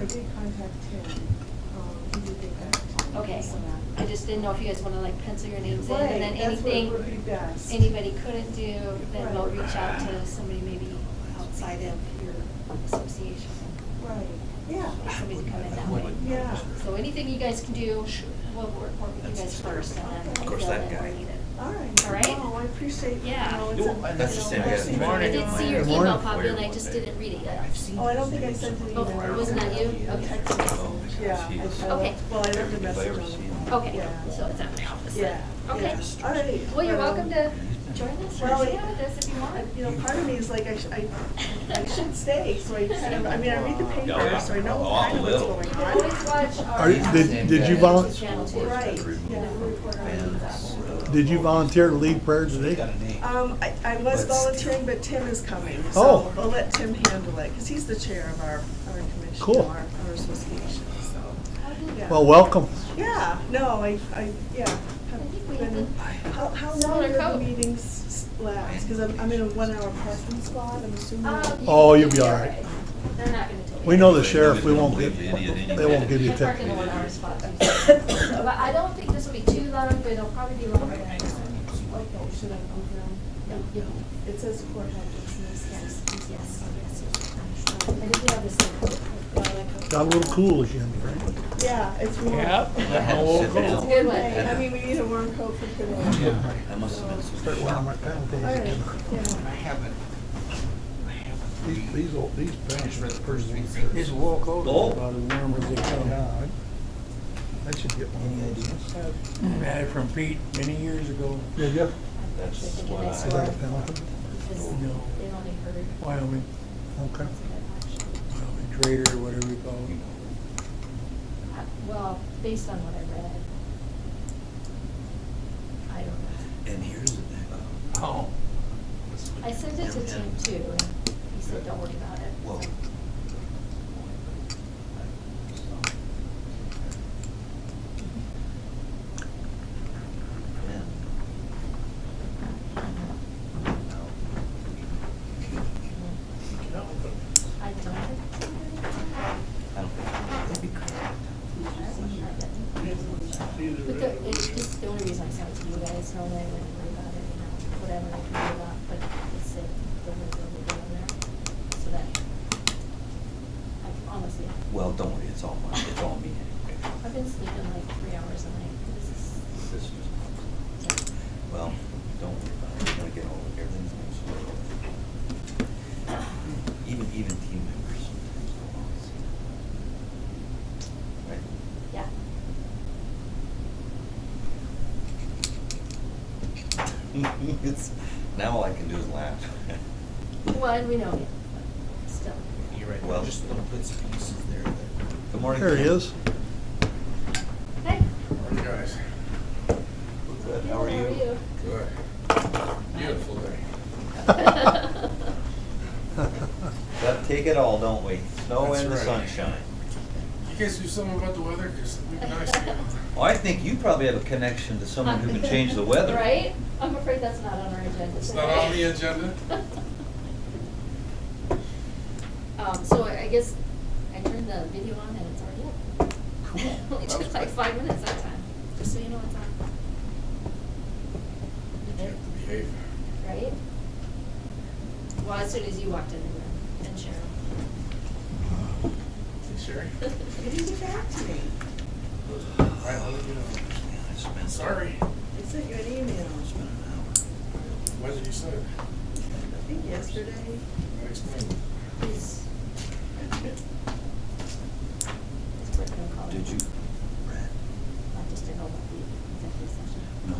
I did contact Tim, he did get back to me. Okay, so- I just didn't know if you guys wanna like pencil your names in, Right, and then that's what anything would be best. anybody couldn't do, then we'll Right. reach out to somebody maybe outside of your association. Right, yeah, Get somebody to come in that way. yeah. So anything you guys can do, we'll work with you guys first, and then Of we'll course, fill that in where guy. needed. All right. All right. Oh, I appreciate, Yeah. it's a. That's the same guy. I've seen Good I morning. did see your Good email morning. pop in, I just didn't read it yet. Oh, I don't think I sent an email. Oh, wasn't that you? Okay. Text message. Yeah. I Okay. left- Well, I left a message on the phone. Okay, Yeah. so it's at my office. Yeah. Okay. yeah. All right. Well, you're welcome to join us or Well, stay with us if you want. You know, part of me is like, I should stay, so I kind of, I mean, I read the paper, so I know kind of what's little. going You can on. always watch our. Are you- did you YouTube channel too. Right, yeah, we report on that. Did you volunteer to lead prayer today? I was volunteering, but Tim is coming, Oh. so I'll let Tim handle it, because he's the chair of our commission, Cool. our association, so, yeah. Well, welcome. Yeah, no, yeah. think we have have been- the How long similar do the code. meetings last? Because I'm in a 1-hour parking spot, I'm assuming. Oh, you'll be all right. They're not gonna tell you. We know the sheriff, we won't give, they won't give you a I park in ticket. the 1 hour spot too. So, but I don't think this will be too long, but it'll probably be longer than this one. Okay, should I go down? Yeah. It says courthouse business. Yes, yes, yes. I think we have the same code. Got a little cool again, right? Yeah, it's warm. Yep. Sit down. It's a good one. Okay, I mean, we need a warm coat for today. That must have been Start some. wearing my penalties All right, again. yeah. These pants are the first weeks. His wool coat Oh. is about as warm as they come. I should get one of those. I had it from Pete many years ago, Did you? That's Thinking what that's Is I. that a penalty? Because No. they only heard. Wyoming, Okay. Wyoming Trader, whatever you call it. Well, based on what I read, I don't know. And here's the thing. Oh. I sent it to Tim too, and he said, don't worry about it. Well. I don't think. I don't think it'd be correct. But it's just the only reason I sent it to you guys, knowing I wouldn't worry about it, you know, whatever I can do about, but it said, don't worry about it down there. So that, I honestly, Well, don't worry, it's all mine, it's all me anyway. I've been sleeping like 3 hours a night. This is, This is, well, don't worry about it, we're gonna get all of everything's gonna sort out. Even team members sometimes don't always see that. Right? yeah. It's, now all I can do is laugh. Well, and we know you, but still. You're right, well, just gonna put some pieces there. Good morning. There he Ken. is. Hey. Morning, guys. Good, how are you? Good. Beautiful day. Gotta take it all, don't we? Snow That's and the right. sunshine. You guys do something about the weather? Because it would be nice to. Well, I think you probably have a connection to someone who can change the weather. Right? I'm afraid that's not on our agenda It's today. not on the agenda? So I guess I turned the video on and it's already up. Cool. Only That took was like quick. 5 minutes that time, just so you know it's on. You have to behave. Right? Well, as soon as you walked in the room, and Cheryl. Hey, Sherry. You didn't get back to me. All right, I'll let you know. I spent- Sorry. I sent you an email, It's been an hour. When did you say it? I think yesterday. That explains. He's working on calling. Did you, Brad? I just didn't know about the executive session. No,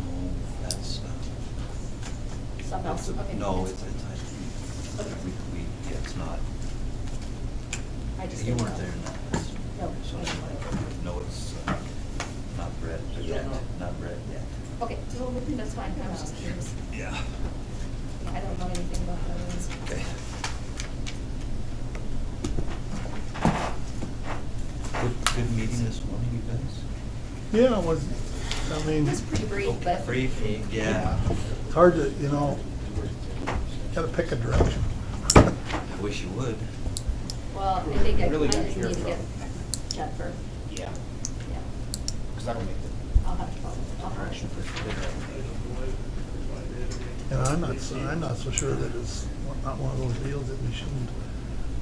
that's, Something else, okay. no, it's, we, yeah, it's not. I just You didn't weren't know. there in that. No. So, no, it's, not Brad yet, not Brad yet. Okay, well, that's fine, I was just curious. Yeah. I don't know anything about the other ones. Okay. Good meeting this morning, you guys? Yeah, it was, I mean, It was pretty brief, but. Brief, yeah. it's hard to, you know, gotta pick a direction. I wish you would. Well, I think I Really kind good of to hear need to get from. Jennifer, Yeah, yeah, because that'll make the I'll have to follow. I'll follow. correction for sure. And I'm not so sure that it's not one of those deals that we shouldn't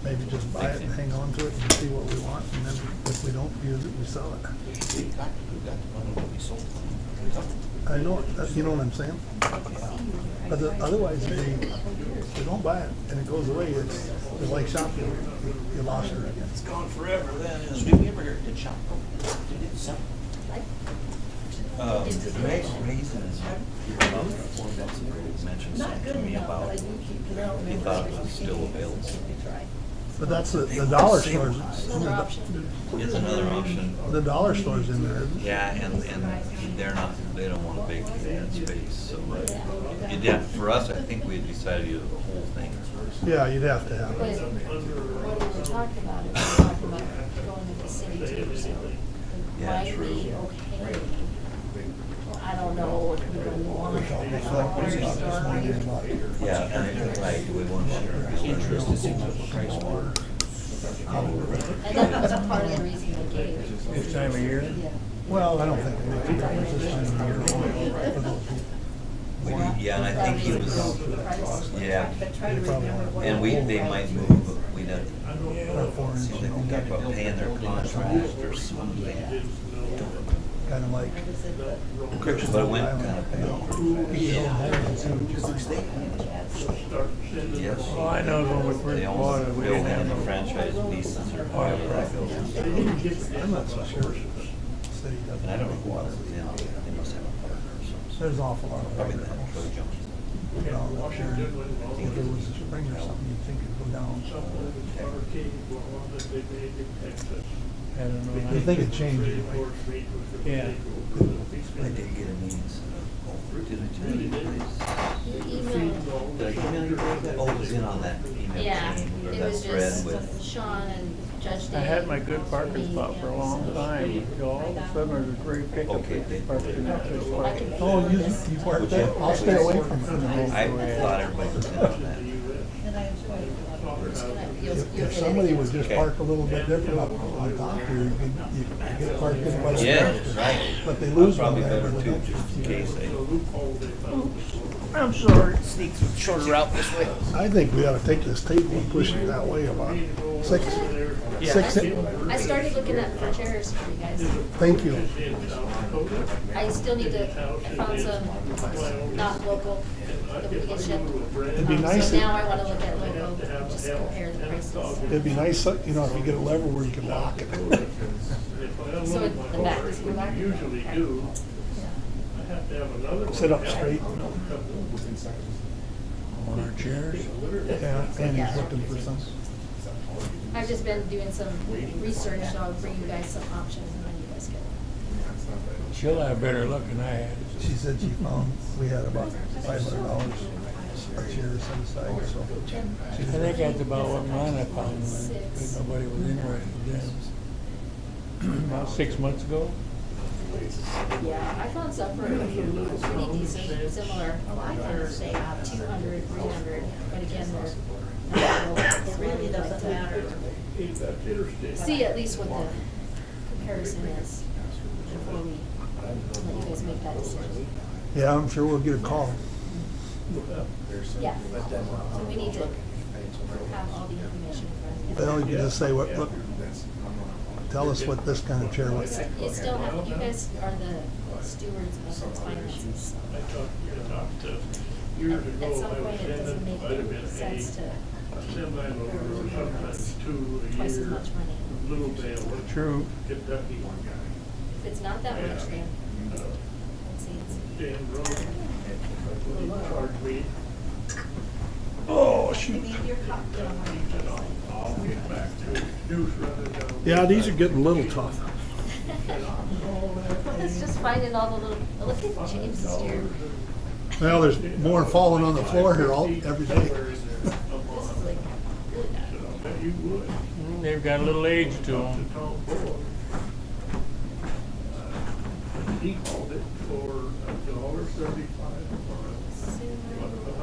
maybe just buy it and hang on to it and see what we want, and then if we don't use it, we sell it. We've got the money to be sold. I know, you know what I'm saying? But otherwise, if they don't buy it and it goes away, it's like shopping, you lost it again. It's gone forever then. So did we ever hear, did Shop go? Did it sell? Raisins, mentioned something to me about, he thought it was still available. But that's the dollar stores. Another option. It's another option. The dollar store's in there, isn't it? Yeah, and they're not, they don't want to vacate that space, so, for us, I think we had decided to do the whole thing. Yeah, you'd have to have But it. what we were talking about, we were talking about going to the city too, so it Yeah, might true. be okay. I don't know if we really want to. Yeah, and right, we want to share. Interest is in the price war. And that was part of the reason they gave. This time of year? Well, I don't think it makes a difference this time of year for those people. Yeah, and I think he was, yeah, They probably want and they might move, but we'd have our foreign, to see if they can talk about paying their contract or something. kind of like. But it went kind of bad. Yes. Well, I know when we They first bought it, own, we they didn't own have the no. franchise leases or whatever that goes. I'm not so sure. City doesn't. And I don't know who else is in it. They must have a partner or something. There's an awful lot of. Probably that Troy Jones. Down up there. If there was a spring or something, you'd think it'd go down. I don't know. You think it'd change anyway. Yeah. I did get a meeting, so, did I tell you guys? You emailed. Did I email you about that? Oh, it was in on that email Yeah, chain, or it that was thread just with. Sean and Judge Day. I had my good parking spot for a long time, until all of a sudden there was a great pickup. Okay. Parking up this I way. can Oh, email you this. parked there? I'll stay away from it. I thought everybody was in on that. If somebody would just Okay. park a little bit different up on top here, you could get parked in by the Yeah, dumpster. right. But they lose one Probably there. better with the too, dumpster. just in case they. I'm sorry. Sneak through the shorter route this way. I think we ought to take this table and push it that way about six. I started looking at for chairs for you guys. Thank you. I still need to, I found some not local that we get shipped. It'd be nice So if- now I wanna look at local, just compare the prices. It'd be nice, you know, if you get a lever where you can lock it. So the back is the back. Usually do. I have to have another one. Sit up straight. On our chairs. Yeah, and he's looking for some. I've just been doing some research, so I'll bring you guys some options and then you guys can. She'll have better luck than I had. She said she found, we had about $500 a chair set aside, so. I think that's about what mine I found, but nobody was interested then. About 6 months ago. Yeah, I found some for pretty decent, similar, for say 200, 300, but again, they're. It really doesn't matter. See at least what the comparison is before we let you guys make that decision. Yeah, I'm sure we'll get a call. Yeah, so we need to have all the information in front of you. Well, you can just say what, tell us what this kind of chair was. You still have, you guys are the stewards of the finances. I talked years ago, At some I was point, it doesn't sending, make might have been sense to a semi-loader or sometimes 2 a twice as year. much money. Little bale. True. Kentucky. If it's not that much, then, let's see, it's. Dan Road. He charged me. Oh, shoot. I'll get back to Deuce running down. Yeah, these are getting a little tough. It's just finding all the little, look at James's here. Well, there's more falling on the floor here every day. This is like really bad. I bet you would. They've got a little age to them. Tom Bull. He called it for $1.75 a month.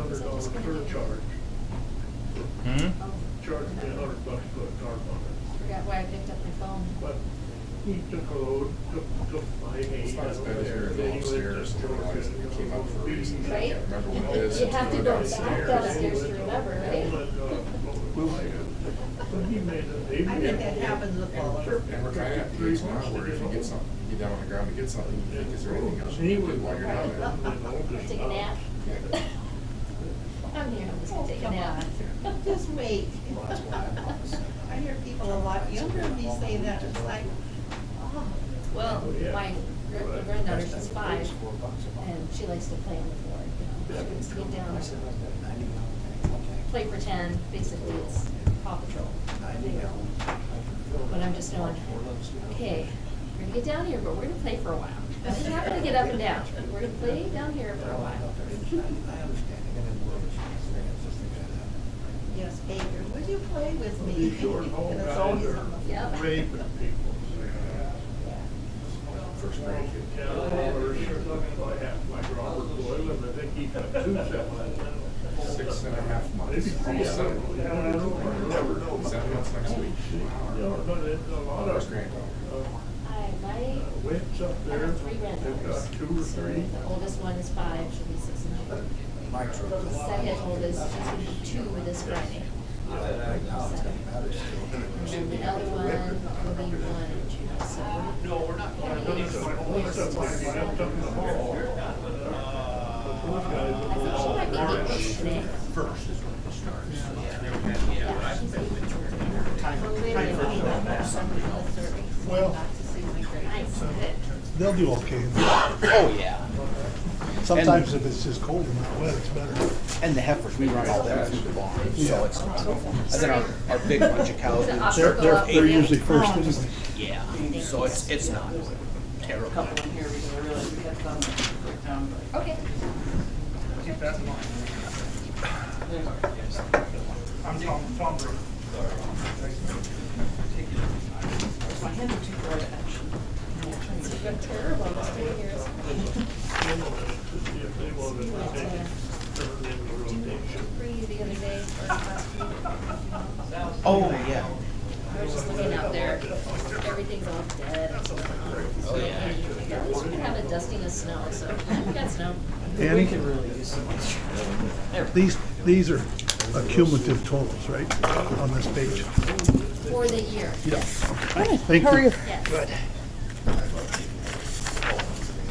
$100 surcharge. Hmm? Oh, Charged me $100 to put a tarp on it. forgot why I picked up my phone. But he took a load, took my hay. It's not as bad as we were Then he went upstairs to and realized that it came up for a reason. I Right? can't remember what it is. You have to go back Downstairs. downstairs to remember, right? So he made a. I think that happens with all of us. And we're kind of at the age now where if you get something, you get down on the ground to get something, you think, is there anything else He you was can do while you're down there? Take a nap. I'm here, I'm just gonna take a nap. Just wait. I hear people a lot younger than me say that, it's like, oh. Well, my granddaughter, she's 5, and she likes to play on the floor, you know. She likes to get down, play pretend, basically it's Paw Patrol. But I'm just going, okay, we're gonna get down here, but we're gonna play for a while. We're not gonna get up and down. We're gonna play down here for a while. Yes, Baker, would you play with me? These short home And it's guys always are on the floor. Yep. raping people. First grade. Yeah, I have my Robert Boyle, and I think he got 2 7. 6.5 months, Maybe 3. almost 7. You never know. 7 months next week. You know, but it's a lot of. First granddaughter. My, Wits up I there, have 3 they've granddaughters. got 2 or 3. So the oldest one is 5, she'll be 6 in June. My The second oldest, she's gonna be 2 this Friday. And then the other one will be 1 in June, so. No, we're not. I think she might be 8 today. First is when it starts. Yeah, she's 8. Well, wait a minute. Well, Nice. they'll do okay. Oh, yeah. Sometimes if it's just cold and not wet, it's better. And the heifers, we run all them through the barn, so it's, and then our big bunch of cows. They're usually first anyway. Yeah, so it's not terrible. Couple in here because I realized we had some breakdown, but Okay. keep that in mind. I'm Tom Brewer. My hands are too dry to actually. You've been terrible these 3 years. If they wanted to take it, turn it into rotation. Free the other day, or last week. Oh, yeah. I was just looking out there, everything's all dead. Oh, yeah. At least we can have a dusting of snow, so we got snow. Annie, really use some moisture. these are cumulative totals, right, on this page? For the year, Yeah. yes. Thank you. Yes. Good.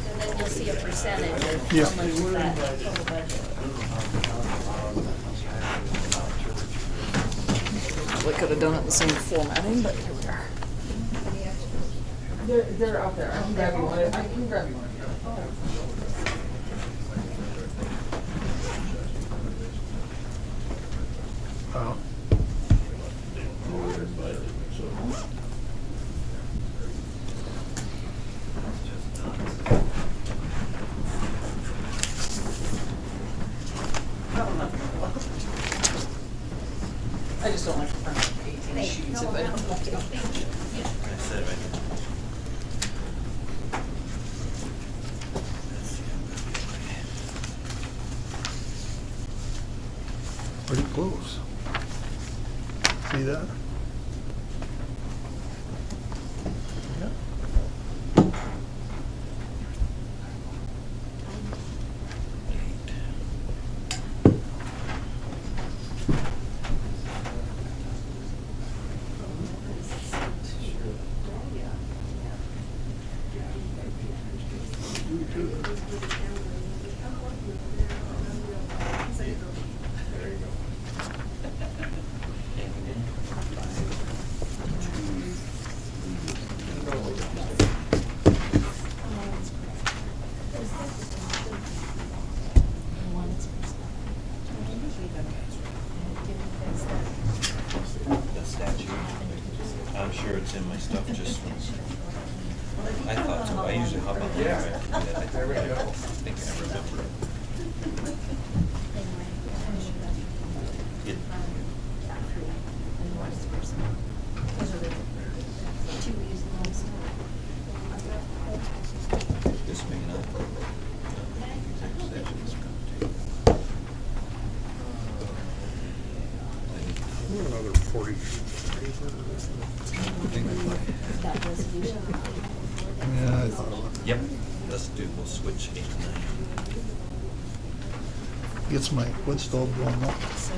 And then you'll see a percentage of Yeah. how much of that total budget. Probably could have done it in the same formatting, but here we are. They're out there. I can grab you one. I can grab you one. Wow. I just don't like to print 18 sheets if I don't have to. I said, right. Pretty close. See that? Yeah. The statue, I'm sure it's in my stuff just when, I thought so, I usually hop on the internet and do that. I think I remember. It- This may not. Another 40. I think that resolution. Yeah, I thought about it. Yep, we'll switch 8 and 9. Gets my wood stove going up. So,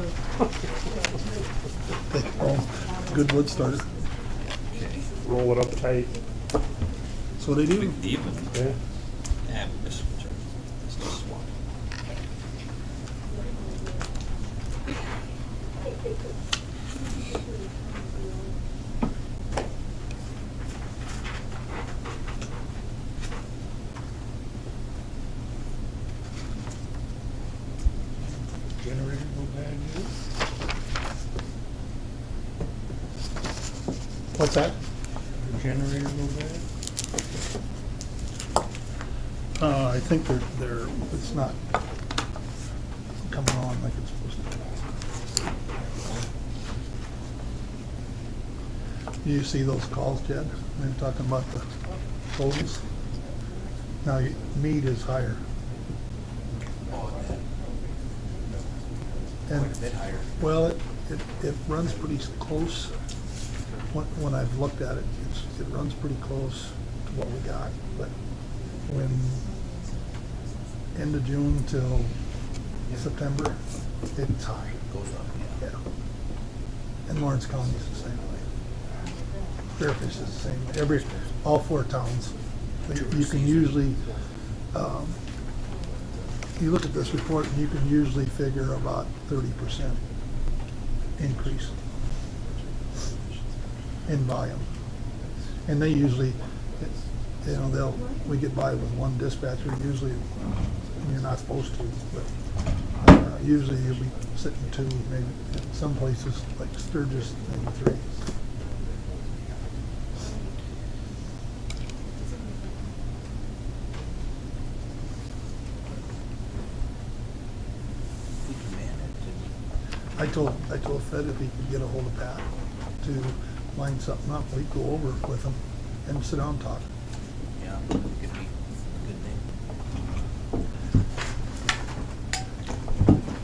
Oh, good wood starter. Okay. Roll it up tight. That's what I do. Even. Yeah. Yeah, we'll switch it. Let's just swap. Generator go bad news? What's that? The generator go bad? I think it's not coming on like it's supposed to. You see those calls, Jed? They were talking about the totals. Now, meat is higher. Quite a And, bit higher. well, it runs pretty close. When I've looked at it, it runs pretty close to what we got. But when end of June till September, it's high. Goes up, yeah. Yeah. And Lawrence County is the same way. Fairfish is the same way. All 4 towns. You can usually, you look at this report and you can usually figure about 30% increase in volume. And they usually, we get by with one dispatcher. Usually, you're not supposed to, but usually you'll be sitting 2, maybe in some places like Sturgis, maybe 3. We can manage it. I told Fred if he could get a hold of Pat to line something up, we'd go over it with him and sit down and talk. Yeah, could be a good thing.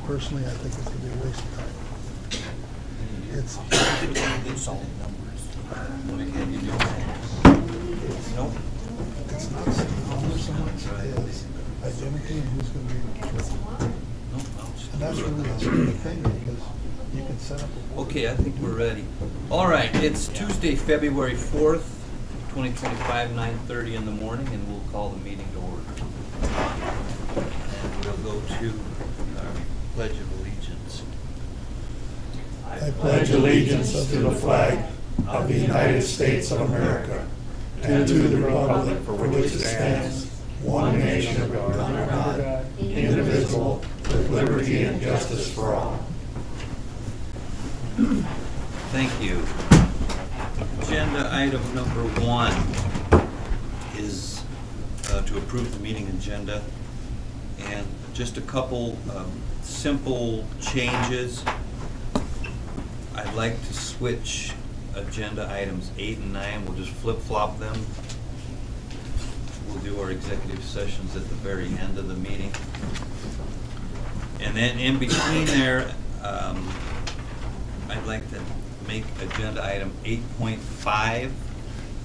Personally, I think it's gonna be a waste of time. It's, Could be good solid numbers. What can you do? Nope. it's not how much someone is identity and who's gonna be with them. Nope, I'll just And that's do it. really the thing, because you can set up a. Okay, I think we're ready. All right, it's Tuesday, February 4th, 2025, 9:30 in the morning, and we'll call the meeting to order. And we'll go to our Pledge of Allegiance. I pledge allegiance to the flag of the United States of America and to the republic for which it stands, one nation under God, indivisible, with liberty and justice for all. Thank you. Agenda item number 1 is to approve the meeting agenda. And just a couple simple changes. I'd like to switch agenda items 8 and 9. We'll just flip-flop them. We'll do our executive sessions at the very end of the meeting. And then in between there, I'd like to make agenda item 8.5.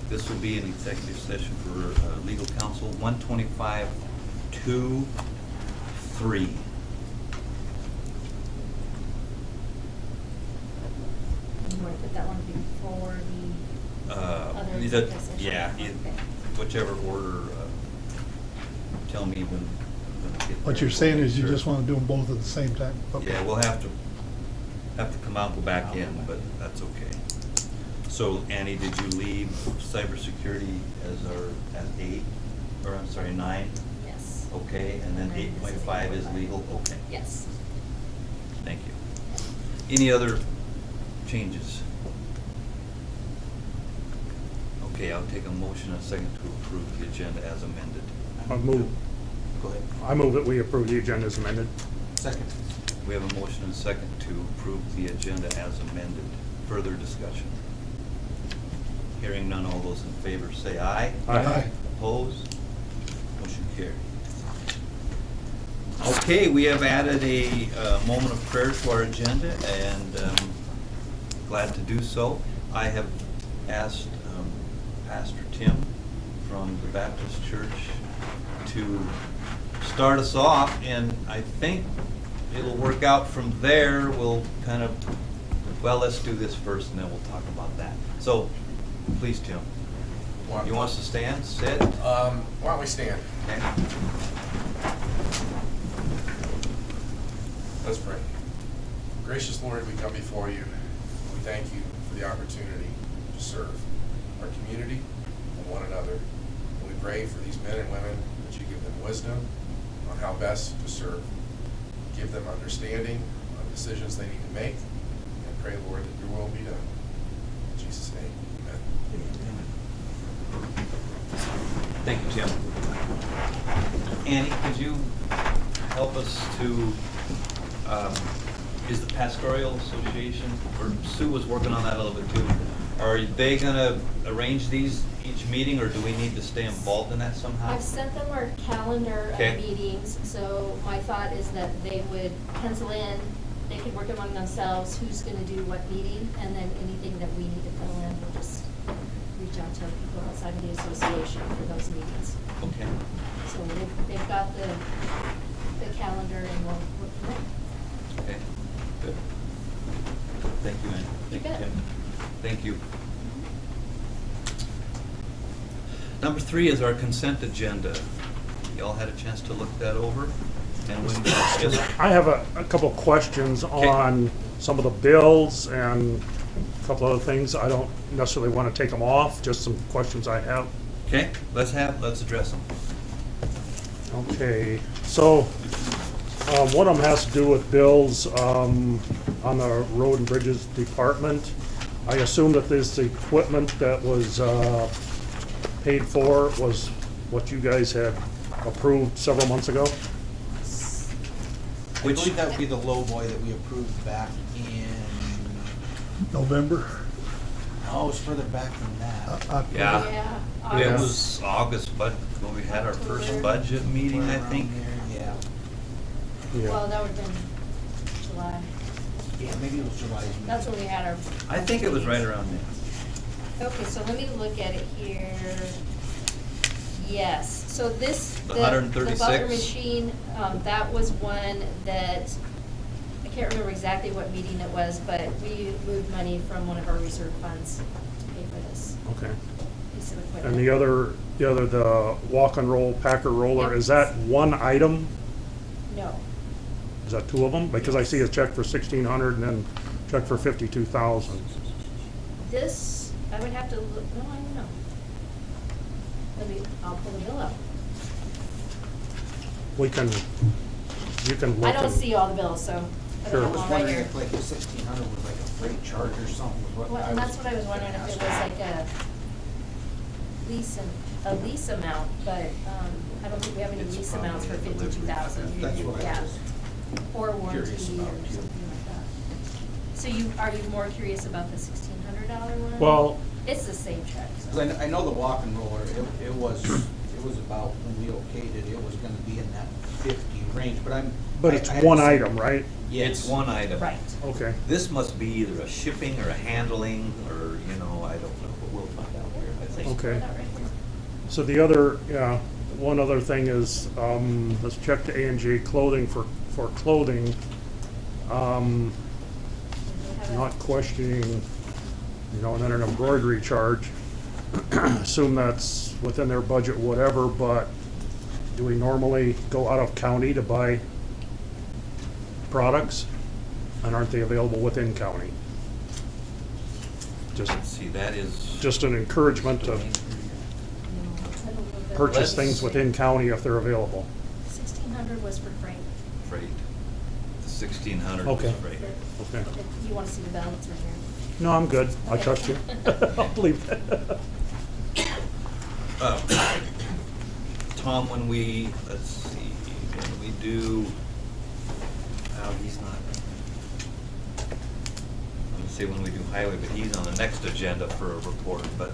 This will be an executive session for legal counsel, 125-2-3. you want to put that one before the other executive session? Yeah, Okay. whichever order, tell me when I get What there. you're saying is you Sure. just wanna do them both at the same time? Okay. Yeah, we'll have to come out and go back in, but that's okay. So Annie, did you leave cybersecurity as 8, or I'm sorry, 9? Yes. Okay, and then 8.5 is legal, okay. Yes. Thank you. Any other changes? Okay, I'll take a motion and a second to approve the agenda as amended. I move, Go ahead. I move that we approve the agenda as amended. Second. We have a motion and a second to approve the agenda as amended. Further discussion? Hearing none, all those in favor say aye. Aye. Opposed? Motion carried. Okay, we have added a moment of prayer to our agenda, and glad to do so. I have asked Pastor Tim from the Baptist Church to start us off, and I think it'll work out from there. We'll kind of, well, let's do this first and then we'll talk about that. So, please, Tim. You want us to stand, sit? Why don't we stand? Okay. Let's pray. Gracious Lord, we come before you. We thank you for the opportunity to serve our community and one another. And we pray for these men and women that you give them wisdom on how best to serve. Give them understanding on decisions they need to make. And pray, Lord, that your will be done. In Jesus' name, amen. Thank you, Tim. Annie, could you help us to, is the Pastoral Association, or Sue was working on that a little bit too, are they gonna arrange these each meeting, or do we need to stay involved in that somehow? I've sent them our calendar Okay. of meetings, so my thought is that they would pencil in, they could work among themselves who's gonna do what meeting, and then anything that we need to fill in, we'll just reach out to people outside of the association for those meetings. Okay. So they've got the calendar and we'll work from there. Okay, good. Thank you, Annie. Thank you, bet. Tim. Thank you. Number 3 is our consent agenda. Y'all had a chance to look that over? And when, yes, I have a couple questions Okay. on some of the bills and a couple other things. I don't necessarily want to take them off, just some questions I have. okay, let's address them. Okay, so one of them has to do with bills on the Road and Bridges Department. I assume that this equipment that was paid for was what you guys had approved several months ago? I believe that would be the low boy that we approved back in, November? oh, it's further back than that. Yeah. Yeah. It August. was August, but when we had our first budget meeting, I think. Yeah, Well, that would've been July. yeah, maybe it was July. That's when we had our. I think it was right around there. Okay, so let me look at it here. Yes, so this, The the 136? Butler machine, that was one that, I can't remember exactly what meeting it was, but we moved money from one of our reserve funds to pay for this Okay. piece of equipment. And the walk and roll Packer roller, Yep. is that one item? No, Is that 2 of them? Because I see a check for 1,600 and then check for 52,000. this, I would have to look, no, I don't know. I'll pull the bill up. You can look. I don't and- see all the bills, so I Sure. don't I have was one right wondering here. if like the 1,600 was like a freight charge or something. Was what Well, I and that's what I was wondering, if it was like a lease amount, but, I don't think we have any It's lease amounts for probably a delivery. 52,000. That's what I Yeah. was Or warranty or curious something about, like too. that. So are you more curious about the $1,600 one? Well- It's the same check, so. 'Cause I know the walk and roller, it was about, when we okayed it, it was gonna be in that 50 range, but But it's I haven't one seen- item, right? Yes. It's one item. Right. Okay. This must be either a shipping or a handling, or, I don't know, but we'll find out here, I think. Okay. Not right here. So one other thing is, let's check the A&J clothing for clothing. Do we have a- Not questioning, and then an embroidery charge. Assume that's within their budget, whatever, but do we normally go out of county to buy products? And aren't they available within county? See, that is. Just an encouragement to No, it's a little bit- purchase Let's- things within county if they're available. 1,600 was for freight. Freight. 1,600 was Okay. freight. Okay. If you want to see the balance right here. No, I'm good. I Okay. trust you. I'll believe that. Tom, when we, let's see, when we do, he's not. Let me see when we do highway, but he's on the next agenda for a report, but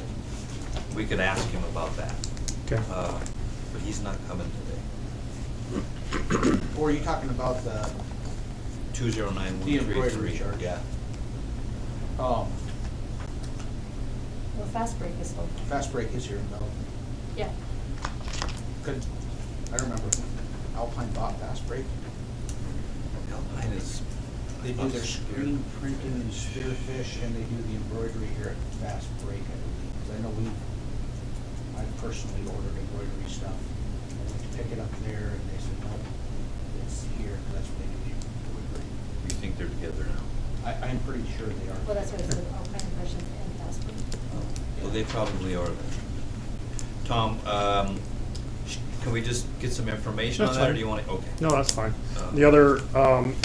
we could ask him about that. Okay. But he's not coming today. Or are you talking about the 209-133. embroidery charge. Yeah. Well, fast break is open. Fast break is here, though. Yeah. Good. I remember Alpine bought fast break. Alpine is. They do their screen printing and spearfish, and they do the embroidery here at Fast Break, I believe. 'Cause I know I personally ordered embroidery stuff. I went to pick it up there, and they said, no, it's here, 'cause that's where they do the embroidery. You think they're together now? I'm pretty sure they are. Well, that's what it said, all kind of impressions and fast break. Well, they probably are then. Tom, can we just get some information on That's that, or fine. do you want to, okay. No, that's fine. The other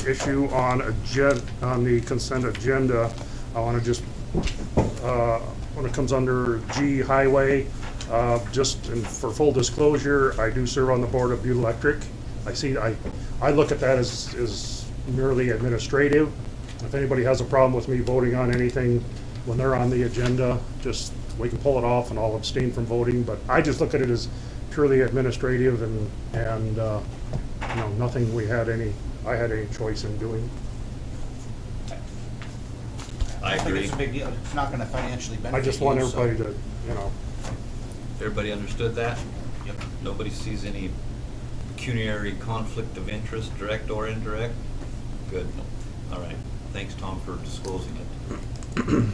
issue on the consent agenda, I want to just, when it comes under G Highway, for full disclosure, I do serve on the board of Butte Electric. I look at that as merely administrative. If anybody has a problem with me voting on anything when they're on the agenda, we can pull it off and I'll abstain from voting, but I just look at it as purely administrative and nothing I had any choice in doing. I think agree. it's a big deal. It's not gonna financially benefit I just want you, so- everybody to, Everybody understood that? Yep. Nobody sees any pecuniary conflict of interest, direct or indirect? Good. All right. Thanks, Tom, for disclosing it.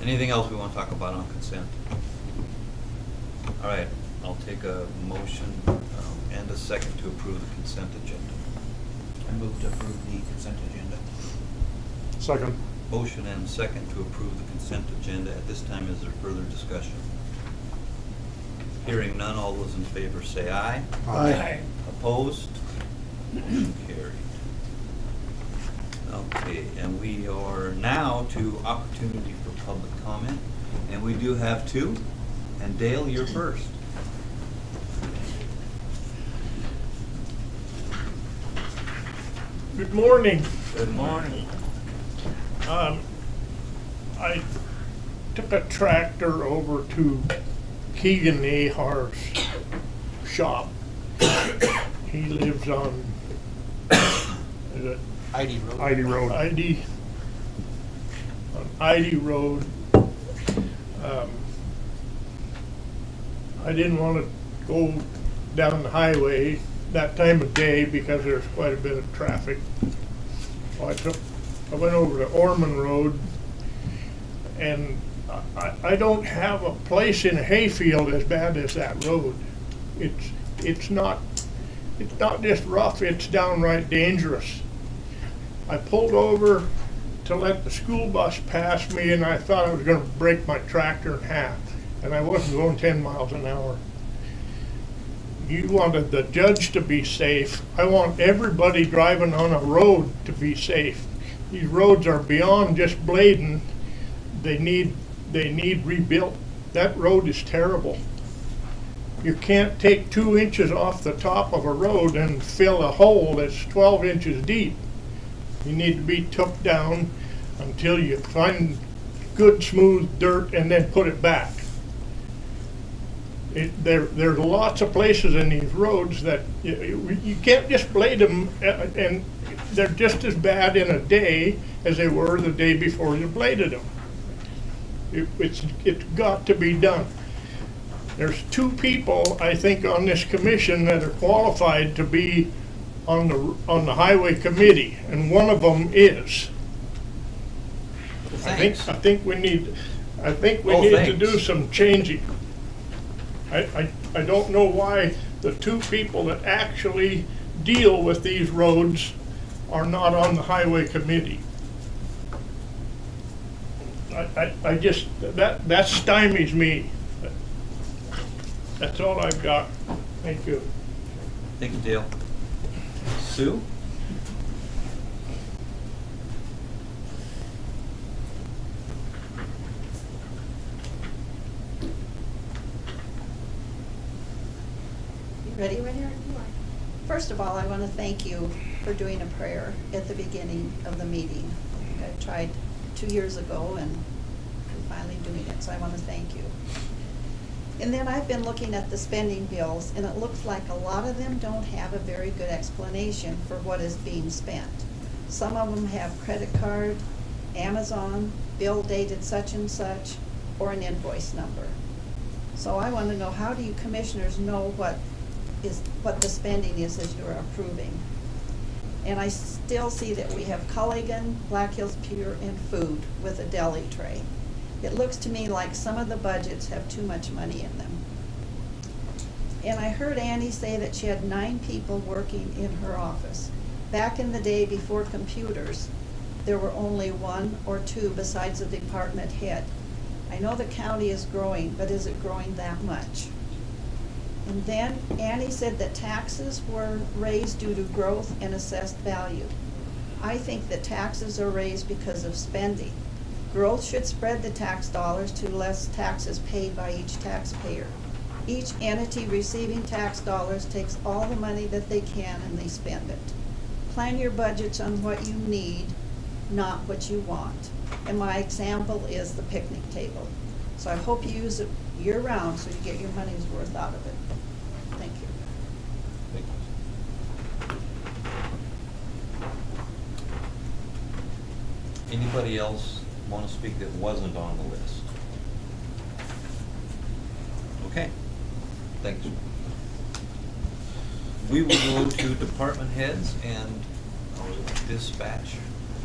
Anything else we want to talk about on consent? All right, I'll take a motion and a second to approve the consent agenda. I move to approve the consent agenda. second. Motion and second to approve the consent agenda. At this time, is there further discussion? Hearing none, all those in favor say aye. Aye. Opposed? Motion carried. Okay, and we are now to opportunity for public comment, and we do have two. And Dale, you're first. Good morning. Good morning. I took a tractor over to Keegan Ahar's shop. He lives on, is it ID Road. ID Road. ID Road. I didn't want to go down the highway that time of day because there's quite a bit of traffic. So I went over to Orman Road, and I don't have a place in a hayfield as bad as that road. It's not just rough, it's downright dangerous. I pulled over to let the school bus pass me, and I thought I was gonna break my tractor in half, and I wasn't going 10 miles an hour. You wanted the judge to be safe. I want everybody driving on a road to be safe. These roads are beyond just blading. They need rebuilt. That road is terrible. You can't take 2 inches off the top of a road and fill a hole that's 12 inches deep. You need to be took down until you find good smooth dirt and then put it back. There's lots of places in these roads that you can't just blade them, and they're just as bad in a day as they were the day before you bladed them. It's got to be done. There's 2 people, I think, on this commission that are qualified to be on the highway committee, and one of them is. I think we need to do some changing. I don't know why the 2 people that actually deal with these roads are not on the highway committee. I just, that stymies me. That's all I've got. Thank you. Thank you, Dale. Sue? Ready? First of all, I want to thank you for doing a prayer at the beginning of the meeting. I tried 2 years ago and I'm finally doing it, so I want to thank you. And then I've been looking at the spending bills, and it looks like a lot of them don't have a very good explanation for what is being spent. Some of them have credit card, Amazon, bill dated such and such, or an invoice number. So I want to know, how do you commissioners know what the spending is that you're approving? And I still see that we have Culligan, Black Hills Pure, and Food with a deli tray. It looks to me like some of the budgets have too much money in them. And I heard Annie say that she had 9 people working in her office. Back in the day before computers, there were only 1 or 2 besides the department head. I know the county is growing, but is it growing that much? And then Annie said that taxes were raised due to growth and assessed value. I think that taxes are raised because of spending. Growth should spread the tax dollars to less taxes paid by each taxpayer. Each entity receiving tax dollars takes all the money that they can and they spend it. Plan your budgets on what you need, not what you want. And my example is the picnic table. So I hope you use it year-round so you get your money's worth out of it. Thank you. Thank you. Anybody else want to speak that wasn't on the list? Okay, thanks. We will go to department heads and dispatch.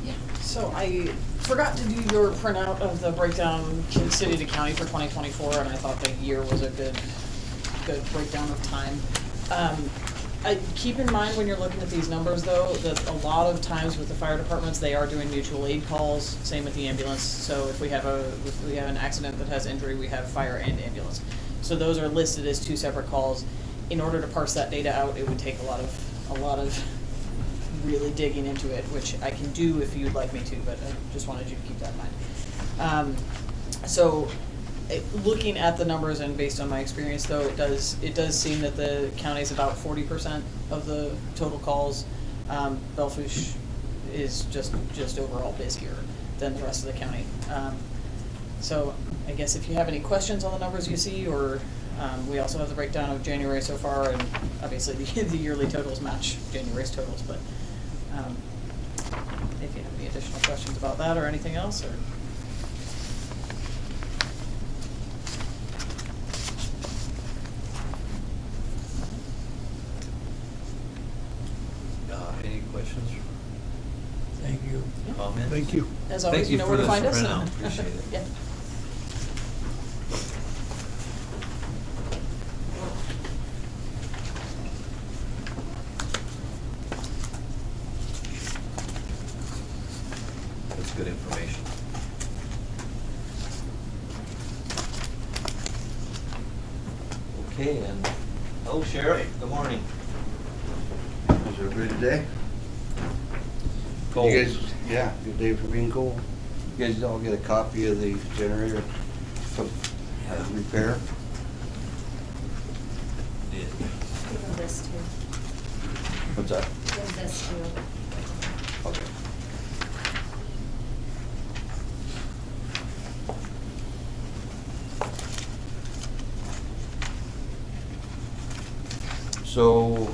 Yeah, so I forgot to do your printout of the breakdown city to county for 2024, and I thought the year was a good breakdown of time. I keep in mind when you're looking at these numbers though, that a lot of times with the fire departments, they are doing mutual aid calls, same with the ambulance. So if we have an accident that has injury, we have fire and ambulance. So those are listed as 2 separate calls. In order to parse that data out, it would take a lot of really digging into it, which I can do if you'd like me to, but I just wanted you to keep that in mind. Looking at the numbers and based on my experience though, it does seem that the county is about 40% of the total calls. Belfouche is just overall busier than the rest of the county. So I guess if you have any questions on the numbers you see, or we also have the breakdown of January so far, and obviously the yearly totals match January's totals, but if you have any additional questions about that or anything else, or. Any questions? Thank you. Comments? Thank you. As always, you know where to find us. Thank you for this printout, appreciate it. Yeah. That's good information. Okay, and, hello Sheriff, good morning. How's everybody today? Cold. You guys, yeah, good day for being cold. You guys all get a copy of the generator repair? Did. Give them this too. What's that? Give them this too. Okay. So,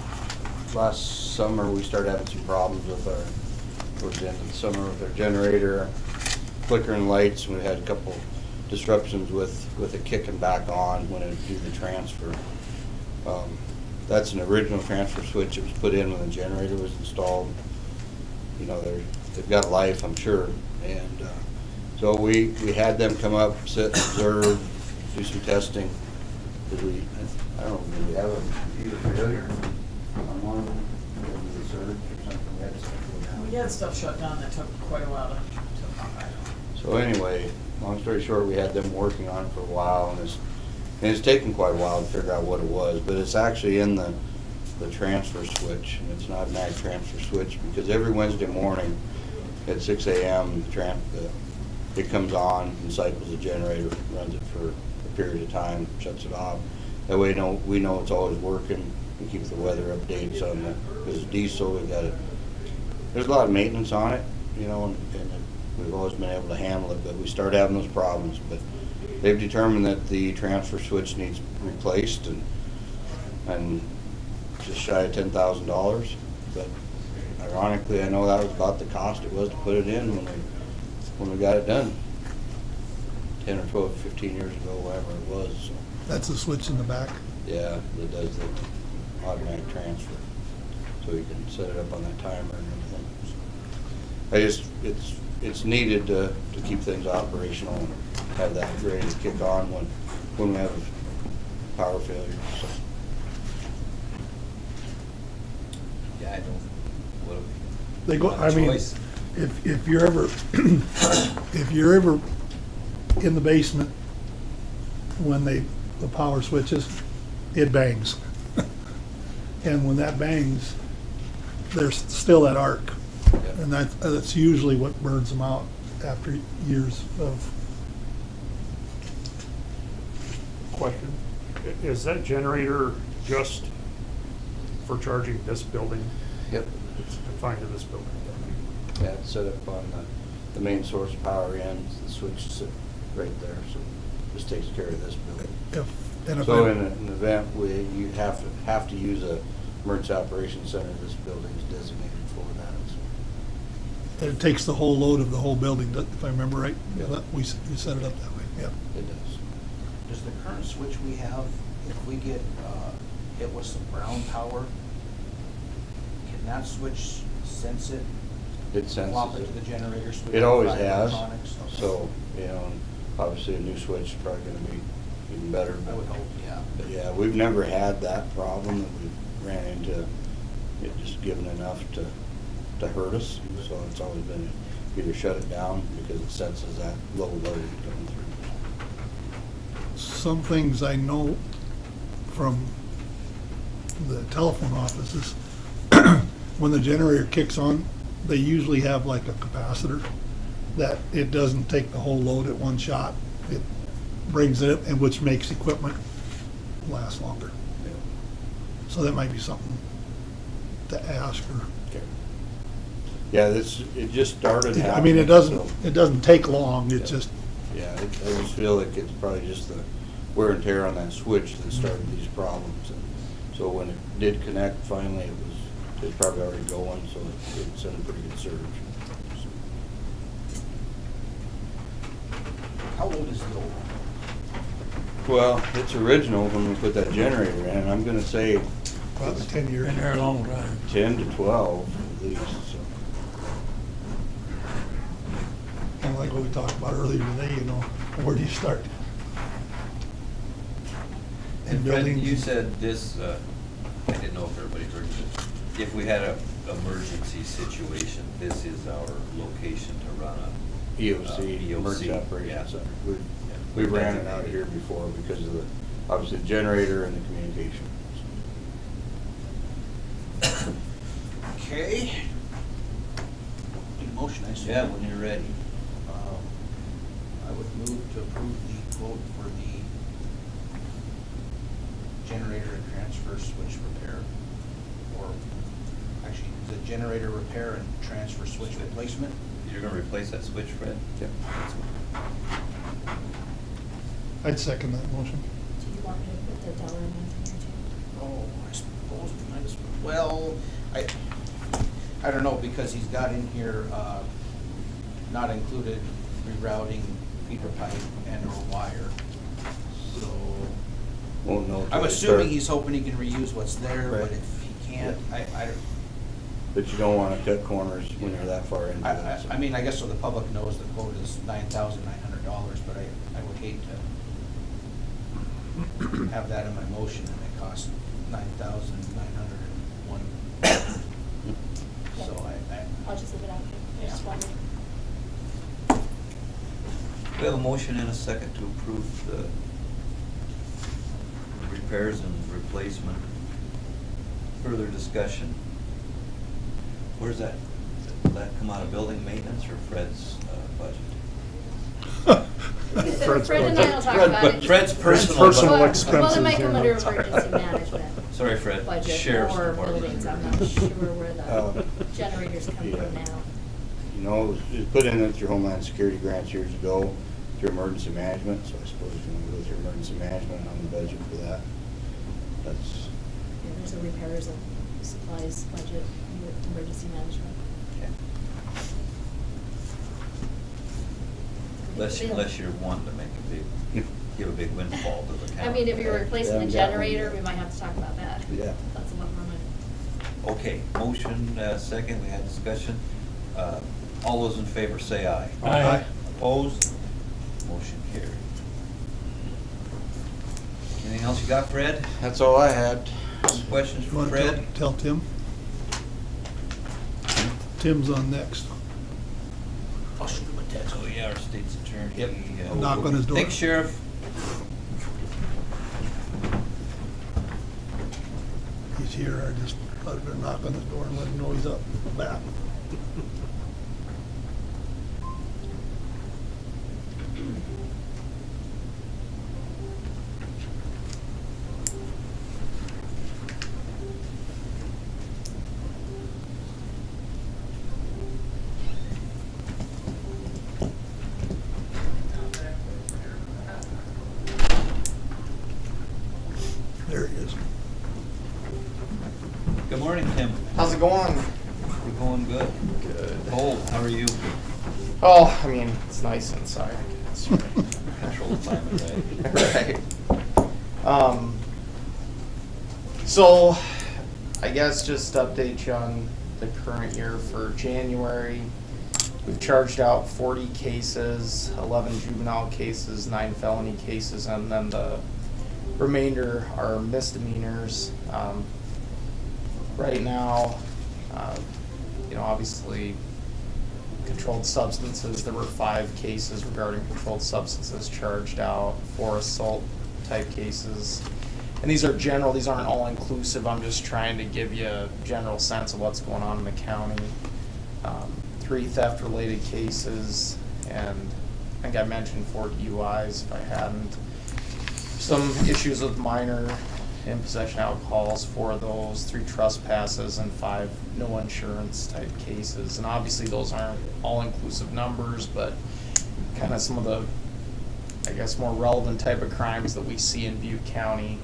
last summer, we started having some problems with towards the end of the summer with our generator, flickering lights, and we had a couple disruptions with it kicking back on when it would do the transfer. That's an original transfer switch that was put in when the generator was installed. You know, they've got a life, I'm sure. And so we had them come up, sit, observe, do some testing. I don't know, did we have a computer failure on one of them? Maybe the surge or something? We had stuff go down. We had stuff shut down that took quite a while to pop back on. So anyway, long story short, we had them working on it for a while, and it's taken quite a while to figure out what it was, but it's actually in the transfer switch, and it's not a mag transfer switch, because every Wednesday morning at 6 a.m. it comes on and cycles the generator, runs it for a period of time, shuts it off. That way we know it's always working. We keep the weather updates on it. Because it's diesel, there's a lot of maintenance on it, you know, and we've always been able to handle it, but we start having those problems. But they've determined that the transfer switch needs replaced, and just shy of $10,000. But ironically, I know that was about the cost it was to put it in when we got it done. 10 or 12, 15 years ago, whatever it was, so. That's a switch in the back. Yeah, that does the automatic transfer, so you can set it up on that timer and everything. I just, it's needed to keep things operational and have that ready to kick on when we have a power failure, so. Yeah, I don't, what do They go, Not a I mean, choice. if you're ever, if you're ever in the basement when the power switches, it bangs. And when that bangs, there's still that arc. Yep. And that's usually what burns them out after years of, Question, is that generator just for charging this building? Yep. It's confined to this building? Yeah, it's set up on the main source power end, the switch sit right there, so this takes care of this building. if So I- in an event where you have to use a emergency operations center, this building is designated for that. it takes the whole load of the whole building, if I remember right. Yeah. We set it up that way, yeah. It does. Does the current switch we have, if we get hit with some brown power, can that switch sense it? It senses Flop it it. to the generator switch? It always by has, electronics? Okay. so, and obviously a new switch is probably gonna be even better. I would hope, yeah. But yeah, we've never had that problem that we ran into, it just giving enough to hurt us. So it's always been either shut it down because it senses that low load coming through. Some things I know from the telephone offices, when the generator kicks on, they usually have like a capacitor that it doesn't take the whole load at one shot. It brings it, and which makes equipment last longer. So that might be something to ask or, Okay. Yeah, it just started happening. I mean, it so- doesn't take long, it's Yeah. just, Yeah, I just feel like it's probably just the wear and tear on that switch that started these problems. And so when it did connect, finally, it was probably already going, so it sent a pretty good surge. How old is the old one? Well, it's original when we put that generator in, I'm gonna say probably 10 years. Been there a long time. 10 to 12 at least, so. Kind of like what we talked about earlier today, you know, where do you start? And Fred, buildings. you said this, I didn't know if everybody heard this. If we had a emergency situation, this is our location to run a EOC, Emergency Yeah. Operations Center. We ran it out here before because of the, obviously, the generator and the communication. Okay. Need a motion, I assume? Yeah, when you're ready. I would move to approve the quote for the generator and transfer switch repair. Or, actually, is it generator repair and transfer switch replacement? You're gonna replace that switch, Fred? Yep. I'd second that motion. Do you want me to put the dollar amount in here too? Oh, I suppose we might as well, I don't know, because he's got in here, not included rerouting feeder pipe and or wire. So, Won't know. till I'm they assuming start. he's hoping he can reuse what's there, but Right. if he can't, I don't, But you don't wanna cut corners when you're that far into it. so. I mean, I guess so the public knows the quote is $9,900, but I would hate to have that in my motion and it costs $9,901. So I'll just leave it out here. I just Yeah. wondered. We have a motion and a second to approve the repairs and replacement. Further discussion. Where's that, will that come out of building maintenance or Fred's budget? Fred's Fred and I will talk about it. Fred's personal personal budget. Well, it might expenses, come yeah. under emergency management Sorry, Fred, budget sheriff's or department. buildings. I'm not sure where Uh, the generators come yeah. from now. You know, it was put in through Homeland Security grants years ago, through emergency management, so I suppose you're gonna go through emergency management on the budget for that. That's, Yeah, there's a repairs and supplies budget with emergency management. Okay. Unless you're wanting to make a big, give a big windfall to the county. I mean, if you're replacing the Yeah, I've got one. generator, we might have to talk about that. Yeah. That's a lot more money. Okay, motion, second, we had discussion. All those in favor say aye. Aye. Opposed? Motion carried. Anything else you got, Fred? That's all I had. Any questions You for wanna Fred? tell Tim? Tim's on next. I'll shoot him a text. Oh, yeah, our state's attorney. Yep. Knock on his door. Thanks, Sheriff. He's here, I just thought I'd better knock on his door and let him know he's up. Back. There he is. Good morning, Tim. How's it going? We're going good. Good. Cold, how are you? Oh, I mean, it's nice inside, I guess. Control climate, right? Right. So, I guess just to update you on the current year for January. We've charged out 40 cases, 11 juvenile cases, 9 felony cases, and then the remainder are misdemeanors. Right now, obviously, controlled substances, there were 5 cases regarding controlled substances charged out, 4 assault type cases. And these are general, these aren't all inclusive, I'm just trying to give you a general sense of what's going on in the county. 3 theft related cases, and I think I mentioned 4 DUIs if I hadn't. Some issues with minor in possession alcohols, 4 of those, 3 trespasses, and 5 no insurance type cases. And obviously those aren't all-inclusive numbers, but kind of some of the, I guess, more relevant type of crimes that we see in Butte County.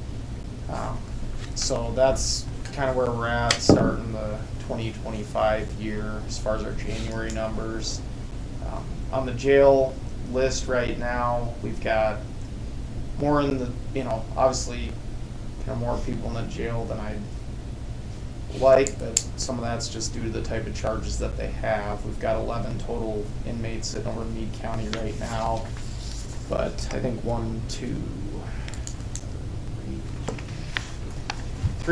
So that's kind of where we're at starting the 2025 year as far as our January numbers. On the jail list right now, we've got more in the, obviously, more people in the jail than I'd like, but some of that's just due to the type of charges that they have. We've got 11 total inmates sitting over in Meade County right now, but I think 3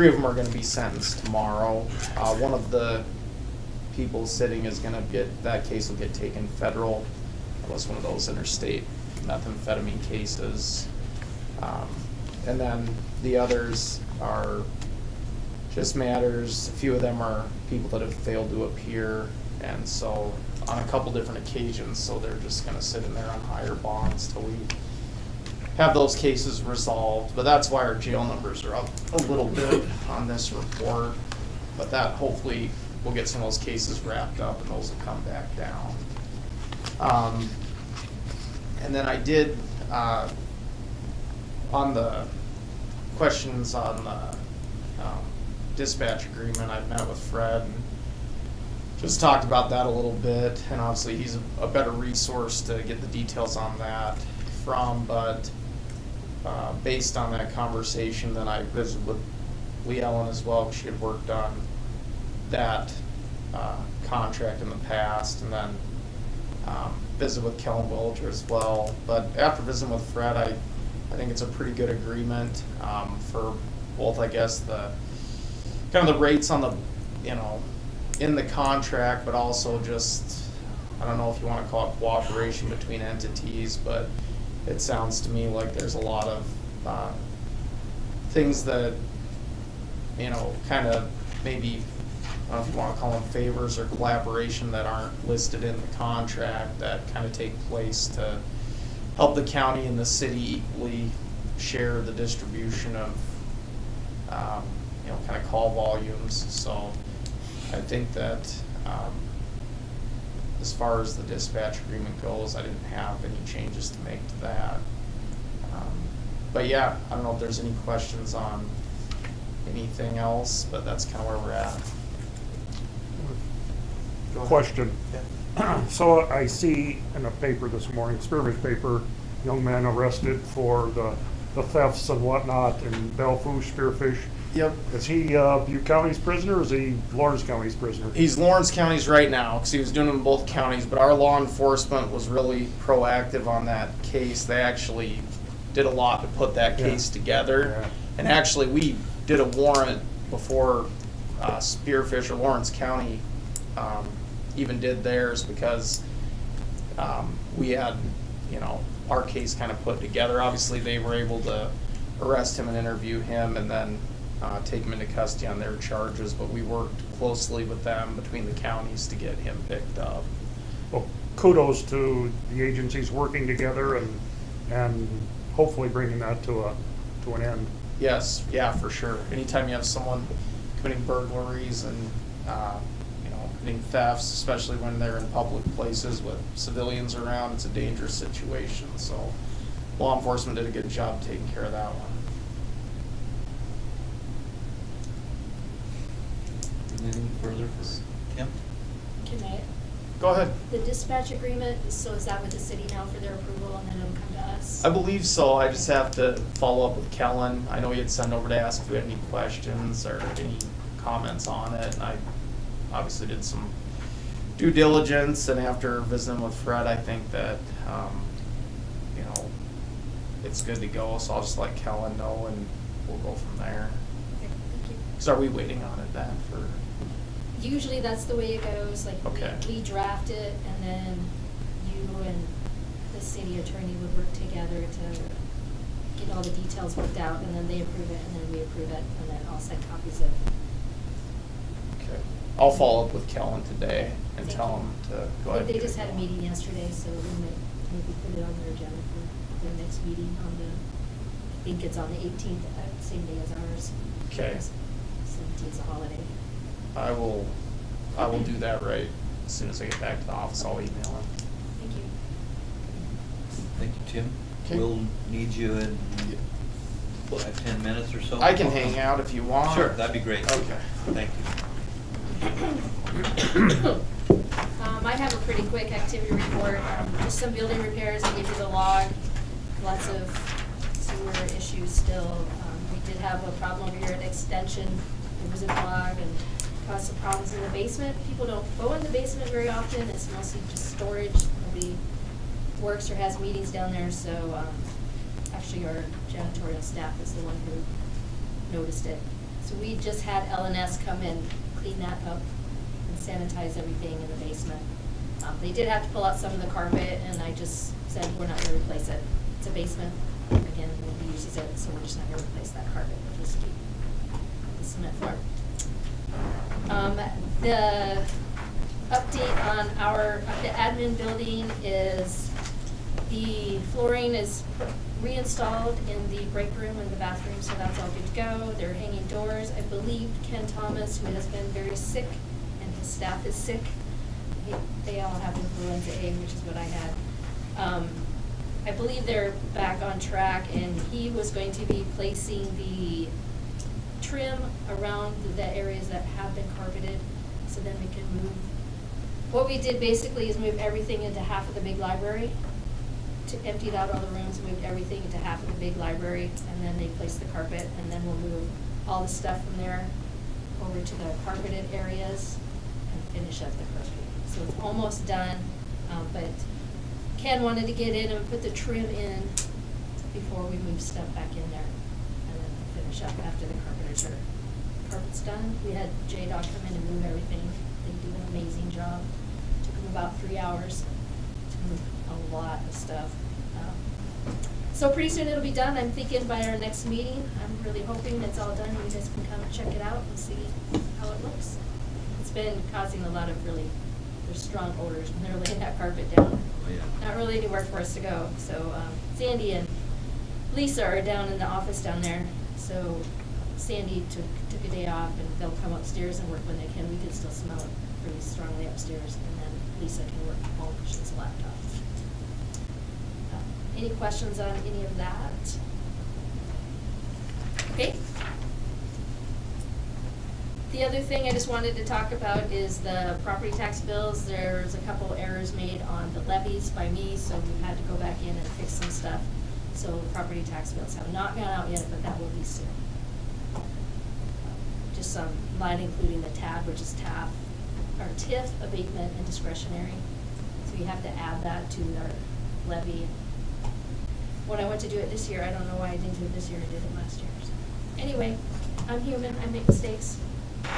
of them are going to be sentenced tomorrow. One of the people sitting is going to get, that case will get taken federal. It was one of those interstate methamphetamine cases. And then the others are just matters, a few of them are people that have failed to appear, and so on a couple different occasions, so they're just gonna sit in there on higher bonds till we have those cases resolved. But that's why our jail numbers are up a little bit on this report, but that hopefully we'll get some of those cases wrapped up and those will come back down. And then I did, on the questions on the dispatch agreement, I met with Fred and just talked about that a little bit, and obviously he's a better resource to get the details on that from, but based on that conversation, then I visited with Lee Ellen as well, she had worked on that contract in the past, and then visit with Kellen Wilger as well. But after visiting with Fred, I think it's a pretty good agreement for both, I guess, the kind of the rates on the, in the contract, but also just, I don't know if you want to call it cooperation between entities, but it sounds to me like there's a lot of things that, kind of maybe, I don't know if you want to call them favors or collaboration that aren't listed in the contract that kind of take place to help the county and the city equally share the distribution of, kind of call volumes. So I think that as far as the dispatch agreement goes, I didn't have any changes to make to that. But yeah, I don't know if there's any questions on anything else, but that's kind of where we're at. Question. So I see in a paper this morning, Spearfish paper, young man arrested for the thefts and whatnot in Bellefouche, Spearfish. Yep. Is he Butte County's prisoner or is he Lawrence County's prisoner? He's Lawrence County's right now because he was doing them in both counties, but our law enforcement was really proactive on that case. They actually did a lot to put that case together. Yeah. And actually, we did a warrant before Spearfish or Lawrence County even did theirs because we had, our case kind of put together. Obviously, they were able to arrest him and interview him and then take him into custody on their charges, but we worked closely with them between the counties to get him picked up. Well, kudos to the agencies working together and hopefully bringing that to an end. Yes, yeah, for sure. Anytime you have someone committing burglaries and committing thefts, especially when they're in public places with civilians around, it's a dangerous situation. So law enforcement did a good job taking care of that one. Anything further for Kim? Can I, Go ahead. the dispatch agreement, so is that with the city now for their approval and then it'll come to us? I believe so. I just have to follow up with Kellen. I know he had sent over to ask if we had any questions or any comments on it. And I obviously did some due diligence, and after visiting with Fred, I think that, it's good to go. So I'll just let Kellen know and we'll go from there. Okay, thank you. So are we waiting on it then for? Usually that's the way it goes, like Okay. we draft it and then you and the city attorney would work together to get all the details worked out and then they approve it and then we approve it and then I'll send copies of. Okay. I'll follow up with Kellen today and Thank tell you. him to go I ahead. think they and just get had a going. meeting yesterday, so we might maybe put it on their agenda for the next meeting on I think it's on the 18th, same day as ours. Okay. 17th is a holiday. I will do that right as soon as I get back to the office. I'll email him. Thank you. Thank you, Tim. Okay. We'll need you in 10 minutes or so. I can hang out if you want. Sure, that'd be great. Okay. Thank you. I have a pretty quick activity report, just some building repairs, I gave you the log, lots of sewer issues still. We did have a problem over here at Extension, it was a clog and caused some problems in the basement. People don't go in the basement very often, it's mostly just storage, nobody works or has meetings down there, so actually our janitorial staff is the one who noticed it. So we just had LNS come in, clean that up and sanitize everything in the basement. They did have to pull out some of the carpet and I just said, we're not gonna replace it. It's a basement, again, nobody uses it, so we're just not gonna replace that carpet, we'll just keep the cement floor. The update on the admin building is the flooring is reinstalled in the break room and the bathroom, so that's all good to go. They're hanging doors. I believe Ken Thomas, who has been very sick, and his staff is sick. They all have influenza A, which is what I had. I believe they're back on track, and he was going to be placing the trim around the areas that have been carpeted, so then we can move. What we did basically is move everything into half of the big library, emptied out all the rooms, moved everything into half of the big library, and then they placed the carpet, and then we'll move all the stuff from there over to the carpeted areas and finish up the carpet. So it's almost done, but Ken wanted to get in and put the trim in before we move stuff back in there, and then finish up after the carpet's done. We had J-Dog come in and move everything. They do an amazing job. Took them about 3 hours to move a lot of stuff. So pretty soon it'll be done. I'm thinking by our next meeting, I'm really hoping it's all done. You guys can come and check it out and see how it looks. It's been causing a lot of there's strong odors when they're laying that carpet down. Oh, yeah. Not really anywhere for us to go. So Sandy and Lisa are down in the office down there. So Sandy took a day off and they'll come upstairs and work when they can. We can still smell it pretty strongly upstairs. And then Lisa can work from home because she has a laptop. Any questions on any of that? Okay. The other thing I just wanted to talk about is the property tax bills. There's a couple errors made on the levies by me, so we had to go back in and fix some stuff. So the property tax bills have not gone out yet, but that will be soon. Just some, not including the tab, which is TIF, abatement and discretionary. So you have to add that to our levy. When I went to do it this year, I don't know why I didn't do it this year, I did it last year. So anyway, I'm human, I make mistakes,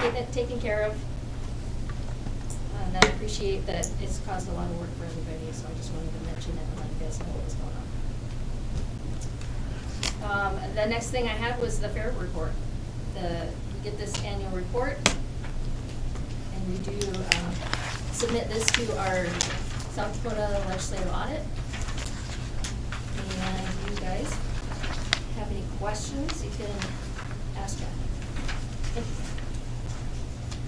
get it taken care of. And I appreciate that it's caused a lot of work for everybody, so I just wanted to mention it and let you guys know what was going on. The next thing I had was the fair report. We get this annual report, and we do submit this to our South Dakota legislative audit. And if you guys have any questions, you can ask Jeff.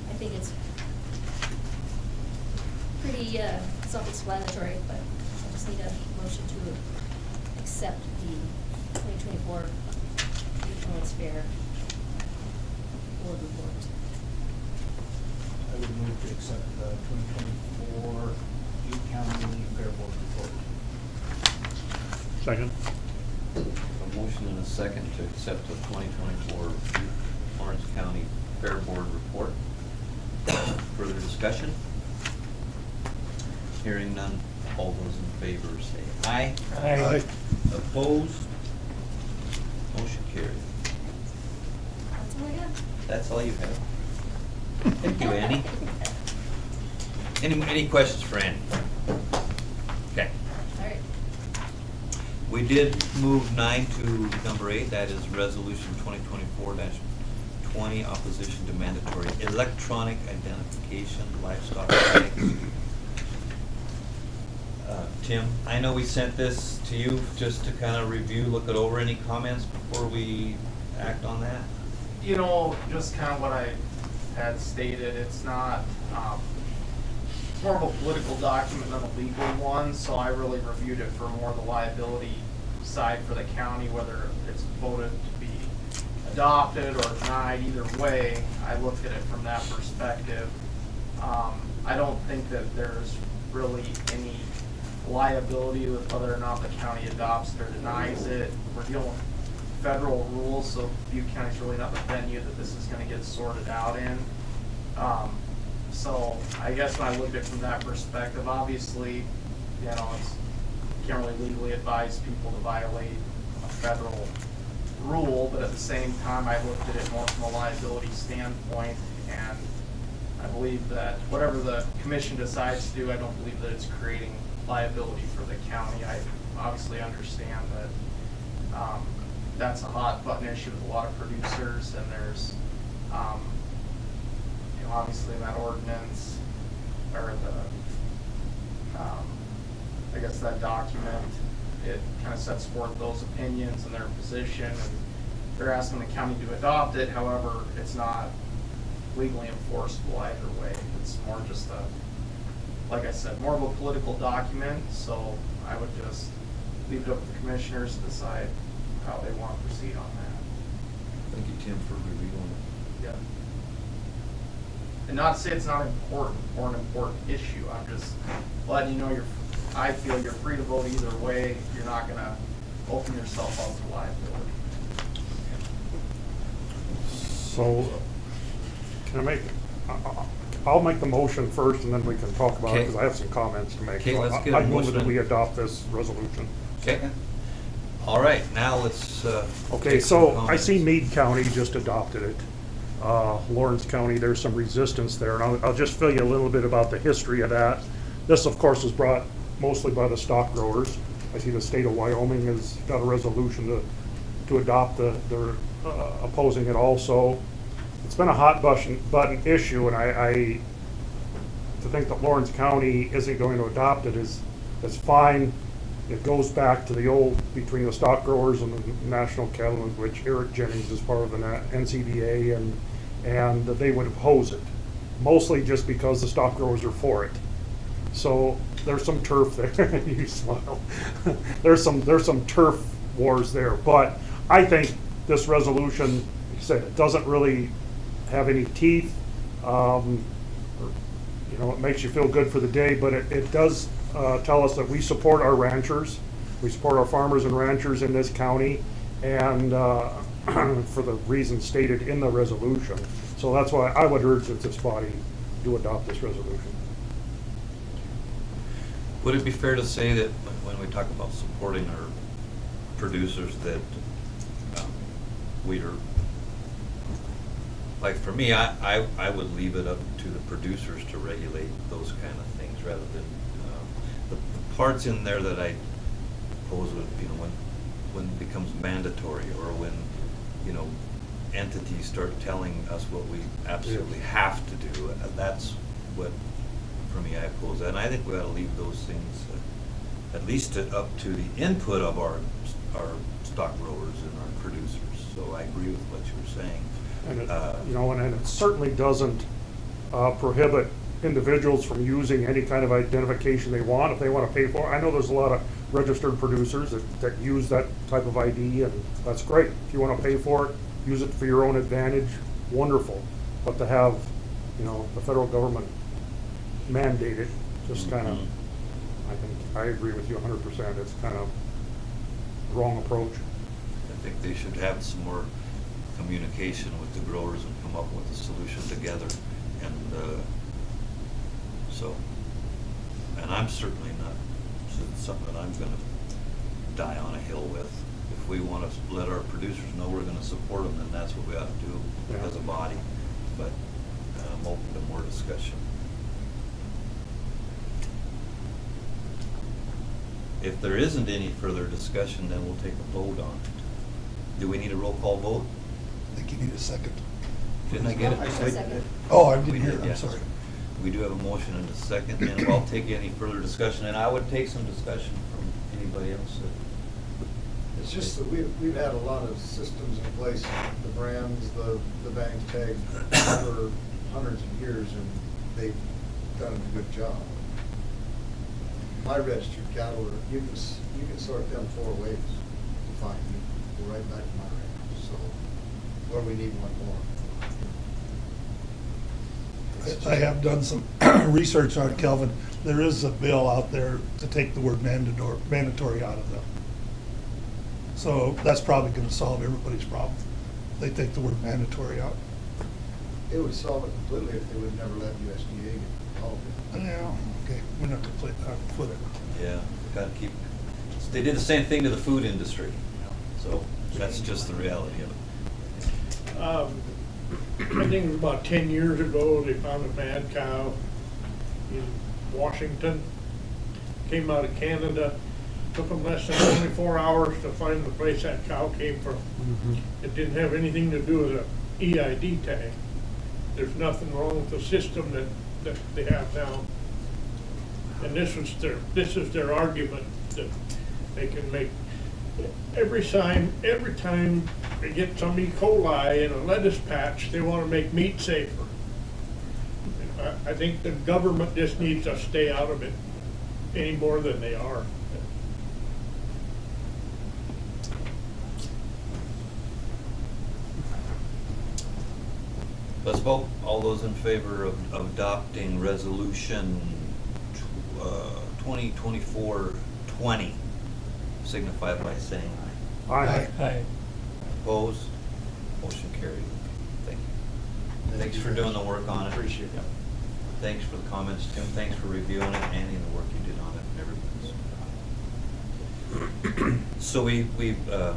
I think it's pretty self-explanatory, but I just need a motion to accept the 2024 Influence Fair Board Report. I would move to accept the 2024 Butte County Fair Board Report. Second. A motion and a second to accept the 2024 Lawrence County Fair Board Report. Further discussion? Hearing none, all those in favor say aye. Aye. Opposed? Motion carried. That's all I got. That's all you have. Thank you, Annie. Any questions for Annie? Okay. All right. We did move 9 to number 8, that is resolution 2024-20, opposition to mandatory electronic identification livestock tags. Tim, I know we sent this to you just to kind of review, look it over. Any comments before we act on that? You know, just kind of what I had stated, it's not, it's more of a political document than a legal one, so I really reviewed it for more the liability side for the county, whether it's voted to be adopted or denied, either way, I looked at it from that perspective. I don't think that there's really any liability with whether or not the county adopts or denies it. We're dealing with federal rules, so Butte County's really not the venue that this is gonna get sorted out in. So I guess when I looked at it from that perspective, obviously, you know, you can't really legally advise people to violate a federal rule, but at the same time, I looked at it more from a liability standpoint, and I believe that whatever the commission decides to do, I don't believe that it's creating liability for the county. I obviously understand that that's a hot button issue with a lot of producers, and there's, you know, obviously in that ordinance, or the, I guess that document, it kind of sets forth those opinions and their position, and they're asking the county to adopt it. However, it's not legally enforceable either way. It's more just a, like I said, more of a political document, so I would just leave it up to the commissioners to decide how they want to proceed on that. Thank you, Tim, for reviewing it. Yeah. And not to say it's not important or an important issue, I'm just letting you know I feel you're free to vote either way. You're not gonna open yourself up to liability. So, can I make, I'll make the motion first and then we can talk about it, because I have some comments to make. Okay, So let's get a I move motion. that we adopt this resolution. Okay. All right, now let's, Okay, take some so I comments. see Meade County just adopted it. Lawrence County, there's some resistance there, and I'll just fill you a little bit about the history of that. This, of course, was brought mostly by the stock growers. I see the state of Wyoming has got a resolution to adopt they're opposing it also. It's been a hot button issue, and I to think that Lawrence County isn't going to adopt it is fine. It goes back to the old, between the stock growers and the National Cattle, which Eric Jennings is part of the NCDA, and they would oppose it, mostly just because the stock growers are for it. So there's some turf there. You smile. There's some turf wars there, but I think this resolution, like I said, it doesn't really have any teeth. You know, it makes you feel good for the day, but it does tell us that we support our ranchers. We support our farmers and ranchers in this county, and for the reasons stated in the resolution. So that's why I would urge that this body do adopt this resolution. Would it be fair to say that when we talk about supporting our producers, that we are, like for me, I would leave it up to the producers to regulate those kind of things rather than, the parts in there that I pose with, you know, when it becomes mandatory or when, you know, entities start telling us what we absolutely have to do, that's what, for me, I oppose that. And I think we ought to leave those things at least up to the input of our stock growers and our producers. So I agree with what you were saying. And it, you know, and it certainly doesn't prohibit individuals from using any kind of identification they want if they want to pay for it. I know there's a lot of registered producers that use that type of ID, and that's great. If you want to pay for it, use it for your own advantage, wonderful. But to have, you know, the federal government mandate it, just kind of, I think, I agree with you 100%. It's kind of wrong approach. I think they should have some more communication with the growers and come up with a solution together. And and I'm certainly not, it's something I'm gonna die on a hill with. If we want to let our producers know we're gonna support them, then that's what we ought to do as a body. But I'm open to more discussion. If there isn't any further discussion, then we'll take a vote on it. Do we need a roll call vote? I think you need a second. Didn't I get it? I second. Oh, I We didn't hear did, it, I'm yes. sorry. We do have a motion and a second, and I'll take any further discussion, and I would take some discussion from anybody else. It's just that we've had a lot of systems in place, the brands, the bank tag, for hundreds of years, and they've done a good job. My registered cattle, you can sort them 4 ways to find me. Go right back to my ranch, so where we need one more. I have done some research on it, Kelvin. There is a bill out there to take the word mandatory out of them. So that's probably gonna solve everybody's problem. They take the word mandatory out. It would solve it completely if they would never let USDA get involved in it. Yeah, okay, we're not complete, foot it. Yeah, gotta keep, they did the same thing to the food industry, so that's just the reality of it. I think it was about 10 years ago, they found a mad cow in Washington. Came out of Canada. Took them less than 24 hours to find the place that cow came from. It didn't have anything to do with an EID tag. There's nothing wrong with the system that they have now. And this is their argument that they can make. Every time they get some E. coli in a lettuce patch, they want to make meat safer. I think the government just needs to stay out of it any more than they are. Let's vote. All those in favor of adopting resolution 2024-20 signify by saying aye. Aye. Aye. Opposed? Motion carried. Thank you. Thanks for doing the work on it. Appreciate it. Thanks for the comments, Tim. Thanks for reviewing it, Andy, and the work you did on it and everything. So we are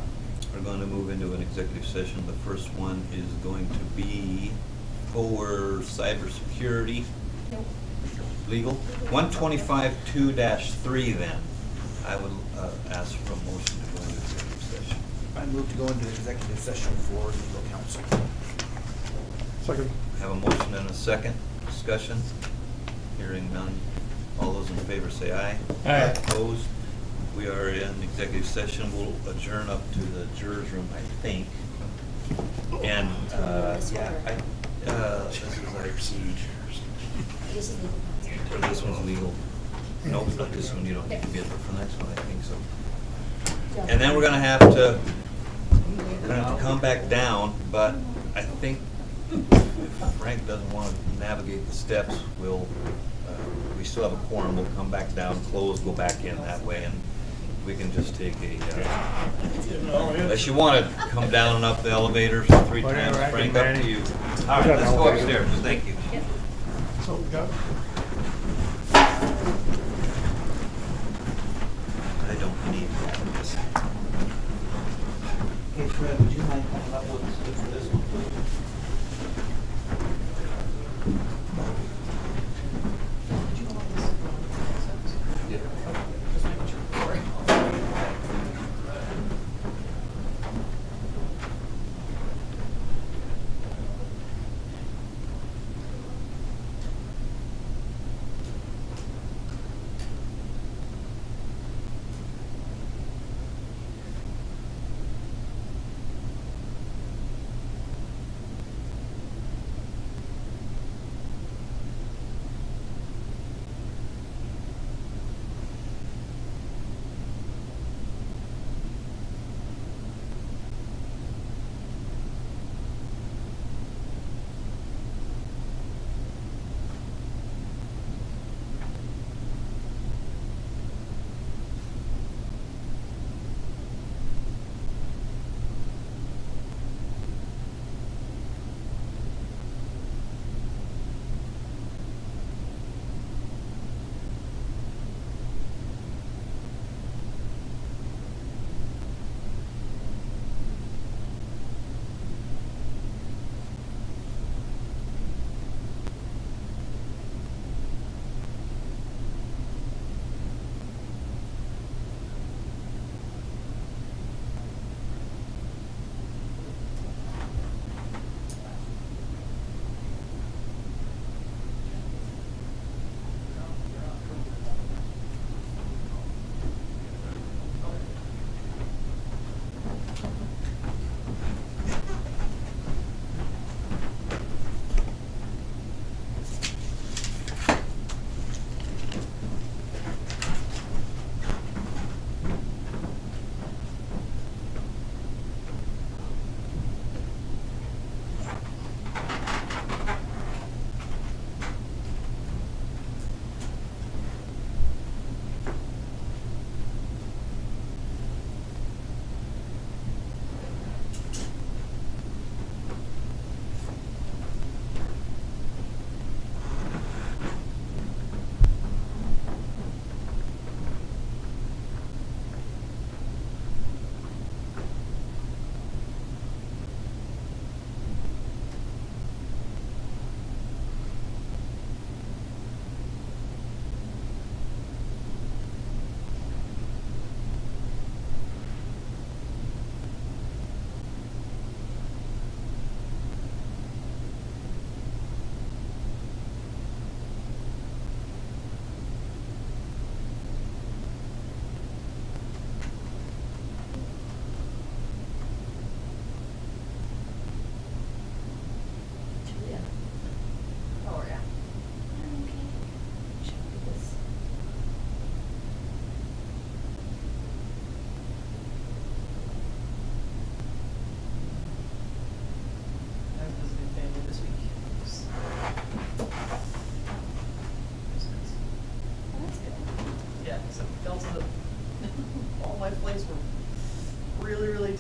going to move into an executive session. The first one is going to be for cybersecurity. Nope. Legal. 125-2-3 then. I would ask for a motion to go into executive session. I move to go into executive session for legal counsel. Second. Have a motion and a second. Discussion. Hearing none. All those in favor say aye. Aye. Opposed? We are in executive session. We'll adjourn up to the jurors' room, I think. And, yeah, this is our procedures. This is legal counsel. Or this one's legal. Nope, not this one. You don't need to be there for the next one, I think so. And then we're gonna have to come back down, but I think if Frank doesn't want to navigate the steps, we still have a quorum, we'll come back down, close, go back in that way, and we can just take unless you want to come down and up the elevators 3 times, Whatever, I can Frank, up to manage. you. All right, let's go upstairs, thank you. So we got, I don't need this. Hey Fred, would you mind coming up with this one, please? Just making sure. Sorry.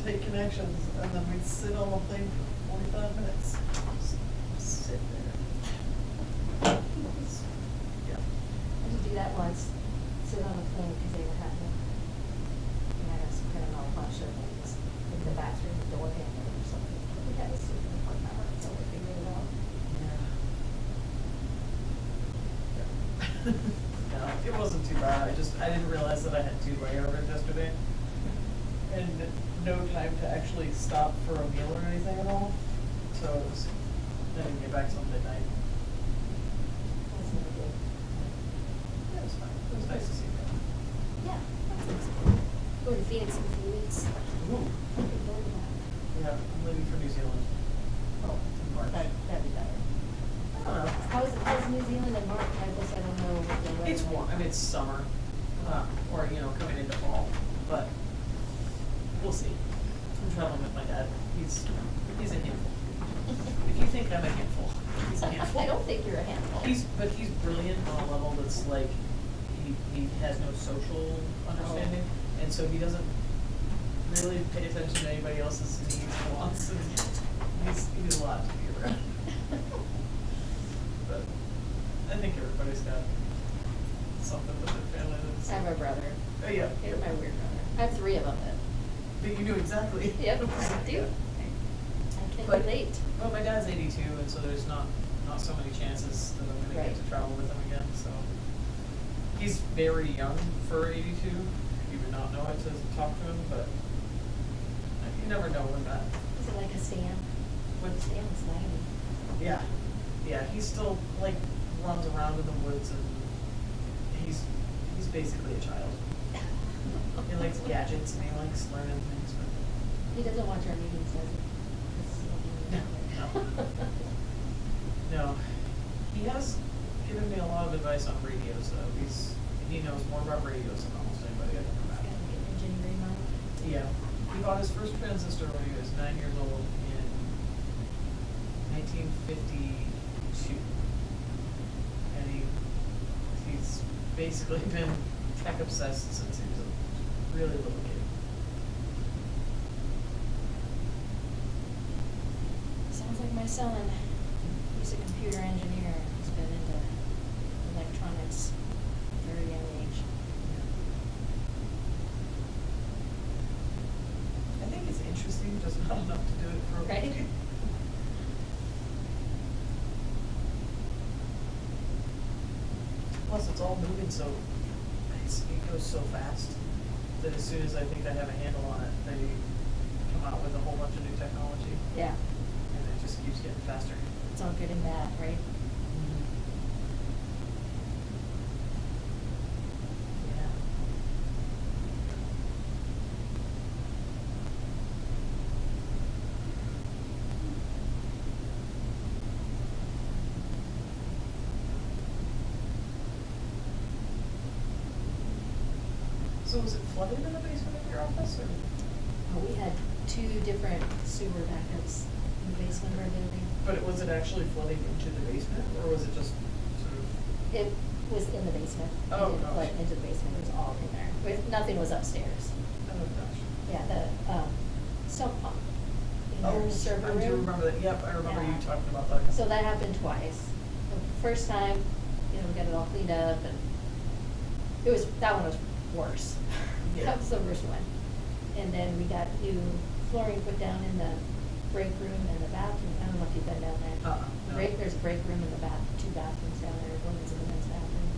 tight connections, and then we'd sit on the thing for 45 minutes. Just sit there. Yeah. I did do that once, sit on a plane because they were having, we had us print out a bunch of things in the bathroom door handle or something. We had to sit in for an hour until we figured it out. No, it wasn't too bad. I didn't realize that I had 2 layovers yesterday. And no time to actually stop for a meal or anything at all. So it was, I didn't get back till midnight. That's no good. Yeah, it was fine. It was nice to see them. Yeah, that's nice. Going to Phoenix in a few weeks. Ooh. Looking forward to that. Yeah, I'm leaving for New Zealand. Oh, in March. That'd be better. I don't know. How's New Zealand in March? I guess I don't know what the weather. It's warm. I mean, it's summer, or coming into fall, but we'll see. I'm traveling with my dad. He's a handful. If you think I'm a handful. But he's brilliant on a level that's like, he has no social understanding, and so he doesn't really pay attention to anybody else's needs and wants, and he's a lot to be around. But I think everybody's got something with their family that's. I have a brother. Oh, yeah. He's my weird brother. I have 3 of them But you do exactly. Yep, I do. I can But- relate. But my dad's 82, and so there's not so many chances that I'm gonna get Right. to travel with him again, so. He's very young for 82. You would not know it to talk to him, but you never know when that. Is it like a Stan? What? Stan's 90. Yeah, yeah, he still like runs around in the woods, and he's basically a child. He likes gadgets and he likes learning things, but. He doesn't watch our meetings, does he? No. No, he has given me a lot of advice on radios though. He knows more about radios than almost anybody I've ever met. Gotta get engineering on. Yeah, he bought his first transistor when he was 9 years old in 1952. And he's basically been tech obsessed since he was a really little kid. Sounds like my son. He's a computer engineer. He's been into electronics at a very young age. I think it's interesting, just not enough to do it for a Right. living. Plus, it's all moving so, it goes so fast that as soon as I think I have a handle on it, they come out with a whole bunch of new technology, Yeah, and it just keeps getting faster. it's all good and bad, right? Yeah. So was it flooded in the basement of your office, or? We had 2 different sewer backups in the basement of our building. But was it actually flooding into the basement, or was it just sort of? It was in the basement. Oh, It didn't gosh. flood into the basement. It was all in there. Nothing was upstairs. Oh, gosh. Yeah, the sump pump in our server room. I do remember that, yep, I remember you Yeah. talking about that. So that happened twice. The first time, we got it all cleaned up, and that one was worse. Yeah. That was the worst one. And then we got new flooring put down in the break room and the bathroom. I don't know if you've been down there. No. There's a break room and 2 bathrooms down there, women's and the men's bathroom.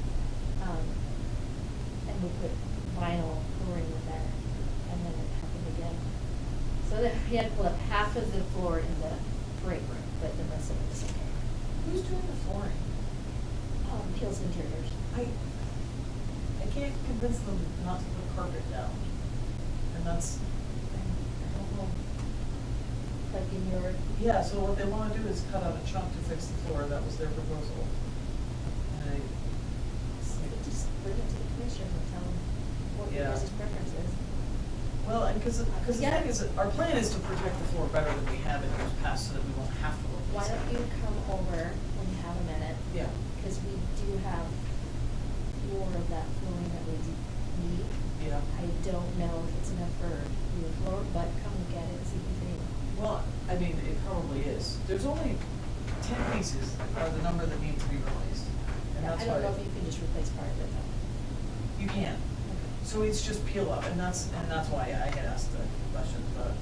And we put vinyl flooring in there, and then it happened again. So then we had to pull up half of the floor in the break room, but the rest of it was okay. Who's doing the flooring? Peels Interiors. I can't convince them not to put carpet down. And that's, I don't know. Like in your, Yeah, so what they wanna do is cut out a chunk to fix the floor, that was their proposal. And it's like, just bring it to the commissioner and tell them what your Yeah. guys' preference is. well, and cause the Yeah. thing is, that our plan is to protect the floor better than we have in years past, so that we won't have to replace it. Why don't you come over when you have a minute? Yeah. Because we do have more of that flooring that we need. Yeah. I don't know if it's enough for your floor, but come look at it and see what you think. Well, I mean, it probably is. There's only 10 pieces are the number that need to be replaced. And Yeah, that's I don't know why if you can just replace part of it though. you can. So it's just peel up, and that's why I had asked the question, but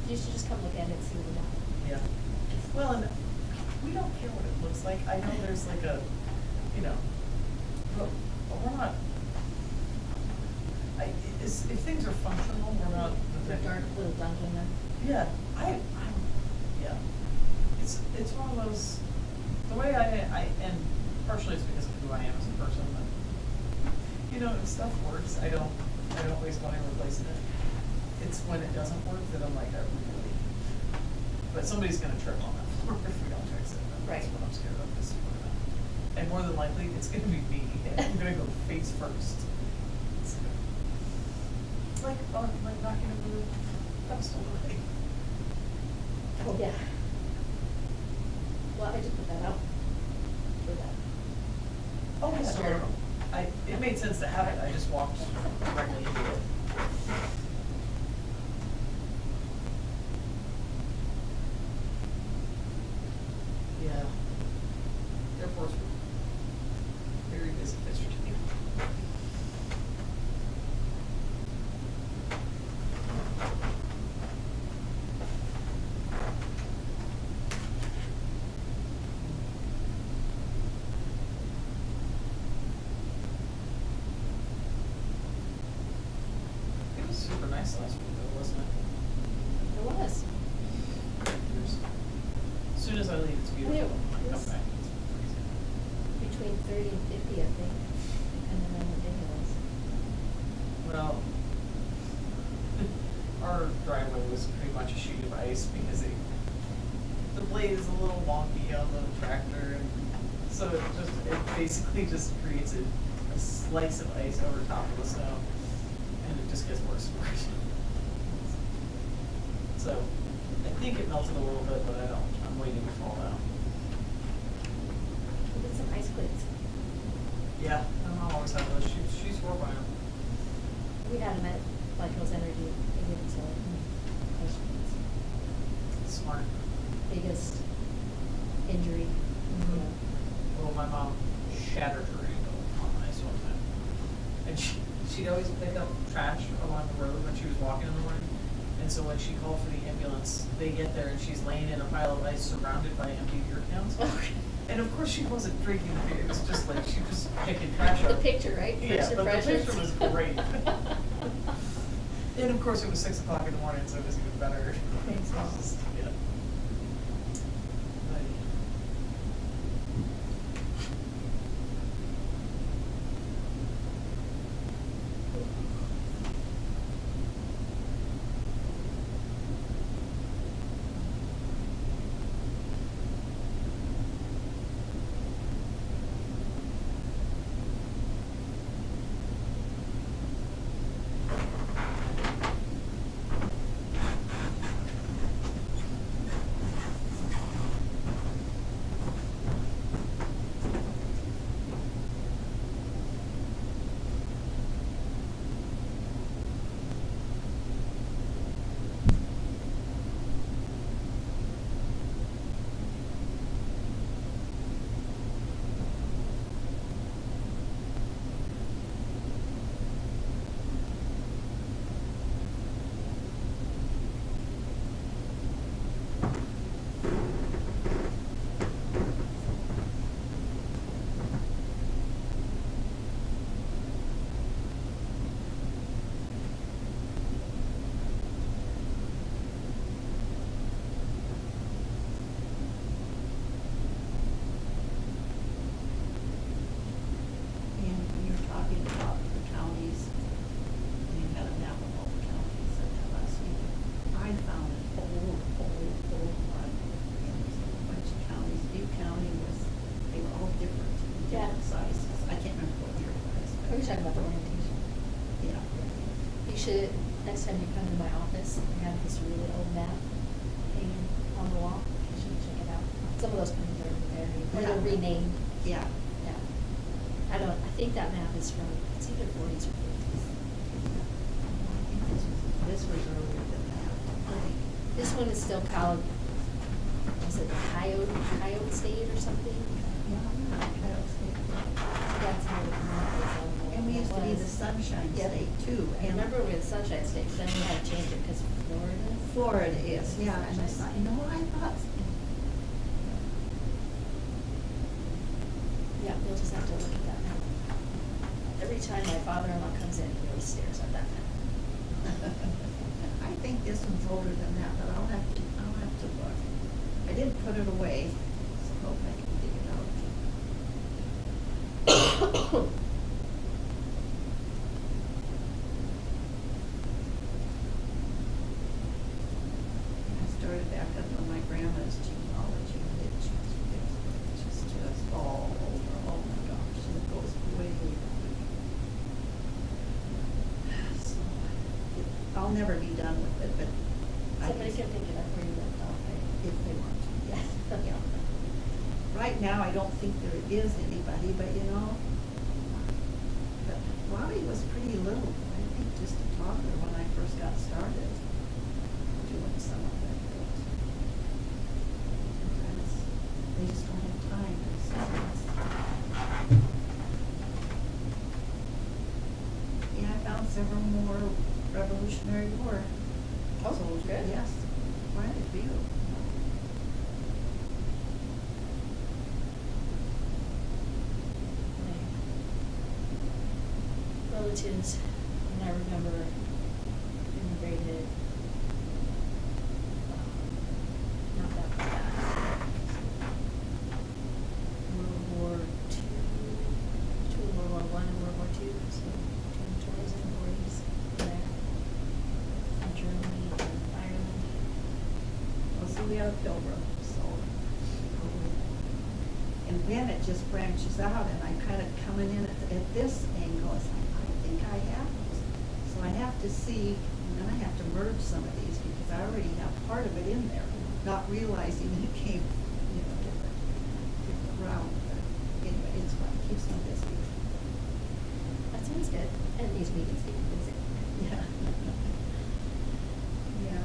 You should just come look at it and see what we got. yeah. Well, and we don't care what it looks like. I know there's like a, but we're not. If things are functional, we're not. The dark little dunking then. Yeah, yeah. It's one of those, the way and partially it's because of who I am as a person, but, if stuff works, I don't waste money replacing it. It's when it doesn't work that I'm like, I really, but somebody's gonna trip on that floor if we don't fix it, and that's Right. what I'm scared of, is we're gonna, and more than likely, it's gonna be me, and I'm gonna go face first. It's like knocking over the pedestal away. Oh, yeah. Well, I just put that out. last year, it made sense to have it, I just walked directly into it. Yeah. Airports were very busy yesterday. It was super nice last week though, wasn't it? It was. As soon as I leave, it's beautiful. Yeah, When I it come was. back, it's freezing. Between 30 and 50, I think, depending on the day it was. Well, our driveway was pretty much a sheet of ice because the blade is a little wonky on the tractor, and so it basically just creates a slice of ice over top of the snow, and it just gets worse and worse. So, I think it melted a little bit, but I'm waiting to fall down. We did some ice cleats. Yeah, my mom always had those. She's worked on them. We had them at Lycos Energy, they give it to ice cleats. Smart. Biggest injury. Mhm. Well, my mom shattered her ankle on ice one time. And she'd always pick up trash along the road when she was walking in the morning. And so when she called for the ambulance, they get there and she's laying in a pile of ice surrounded by empty beer cans. And of course she wasn't drinking the beer, it was just like she was picking trash The up. picture, right? Yeah, First but the impressions. picture was great. And of course it was 6 o'clock in the morning, so it was even better. Thanks, Mom. Yeah. But, And you're talking about the counties, and you had a map of all the counties at that last meeting. I found an old one, and there's a bunch of counties. Butte County was, they were all different, Yeah. different sizes. I can't remember what year it was. We were talking about the orientation. Yeah. You should, next time you come to my office, I have this really old map hanging on the wall. You should check it out. Some of those counties are very, or they're Yeah. renamed. Yeah. Yeah. I think that map is from, it's either 40s or 50s. This was earlier than that, I think. This one is still called, was it Coyote State or something? That's how the map is on there. And we used to be the It was. Sunshine Yep. State too. I and remember we had Sunshine State, but then we had to change it because Florida. Florida is, yeah, and I thought, you know, I thought. Yeah, you'll just have to look at that map. Every time my father-in-law comes in, he always stares at that map. I think this one's older than that, but I'll have to look. I didn't put it away, so hope I can dig it out. I started back up on my grandma's genealogy, and it just all over, oh my gosh, and it goes way back. So, I'll never be done with it, but Somebody can pick it up where you left off, right? if they want to. Yeah. Yeah. Right now, I don't think there is anybody, but you know, Bobby was pretty little, I think just a toddler when I first got started doing some of it. But sometimes they just don't have time. Yeah, I found several more Revolutionary War. Oh, soldiers. good. Yes, quite a few. My relatives, and I remember immigrated, not that far back. World War II, between World War I and World War II, so between the 20s and 40s there. From Germany and Ireland. Well, see, we have a pilgrim, so. And then it just branches out, and I kind of coming in at this angle, it's like, I think I have this. So I have to see, and then I have to merge some of these, because I already have part of it in there, not realizing that it came, different route. But anyway, it's fun, keeps me busy. That sounds good. And these meetings keep you busy. Yeah. Yeah.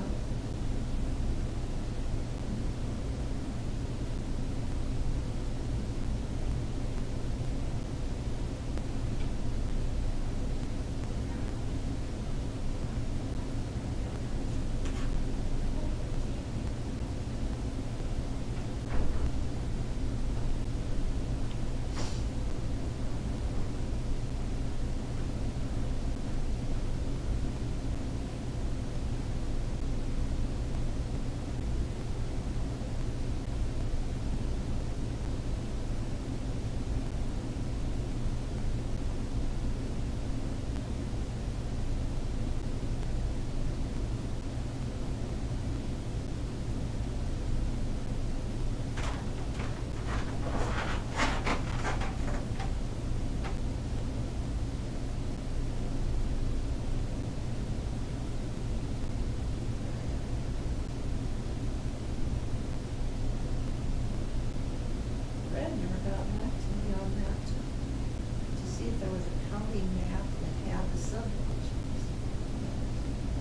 Fred never got back to me on that, to see if there was a county map that had the subdivisions.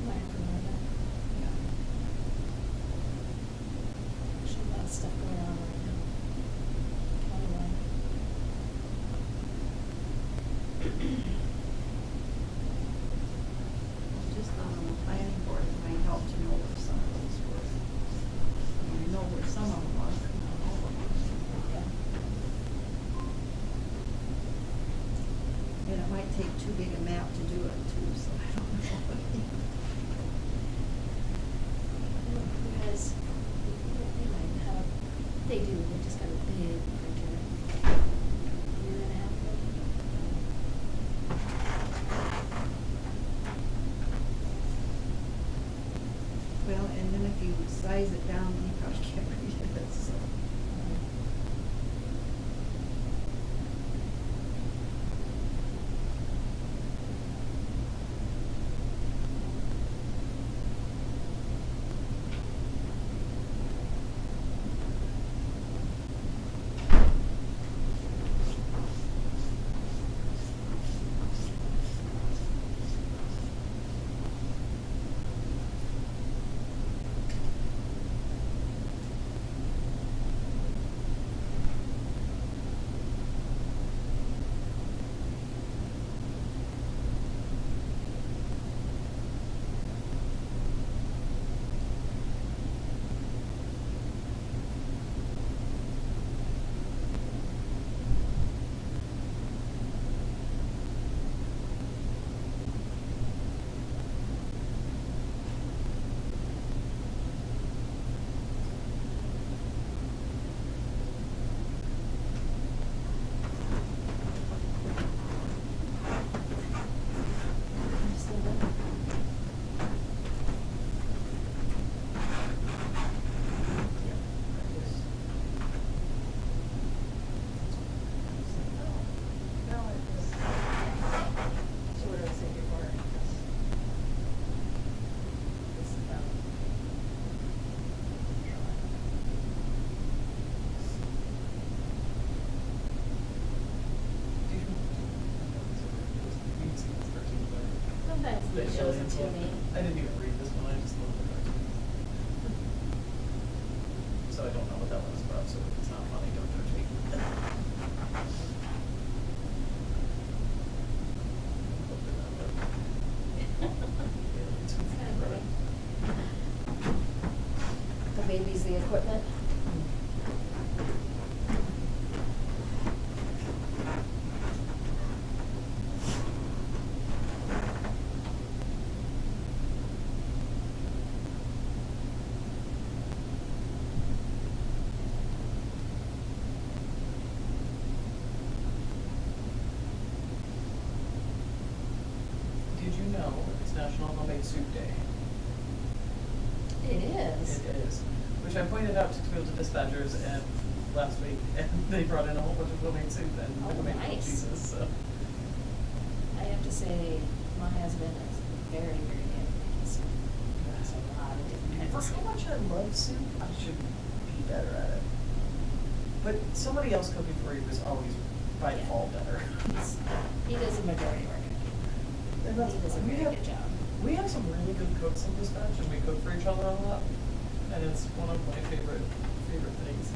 Might have to know that. Yeah. There's a lot of stuff going on right now. Countywide. Just on the planning board, it might help to know where some of those were. I mean, I know where some of them are, but not all of them. Yeah. And it might take too big a map to do it too, so I don't know. Who has, they might have, they do, they just got a big printer. Year and a half ago. Well, and then if you size it down, you probably can't read it, so. the It shows it aliens to one. me. I didn't even read this one, I just looked at it. So I don't know what that one is about, so if it's not funny, don't judge me. Aliens who Kind of read it. The baby's the equipment. Did you know it's National Homemade Soup Day? It is. It is, which I pointed out to two of the dispatchers and last week, and they brought in a whole bunch of homemade soup and Oh, homemade grilled nice. cheeses, so. I have to say, my husband is very, very good at making soup. There's a lot of different kinds For of soup. how much I love soup, I should be better at it. But somebody else cooking for you is always by Yeah. default better. He does the majority of our cooking. And that's- He does a we very have- good job. We have some really good cooks in dispatch, and we cook for each other a lot, and it's one of my favorite things.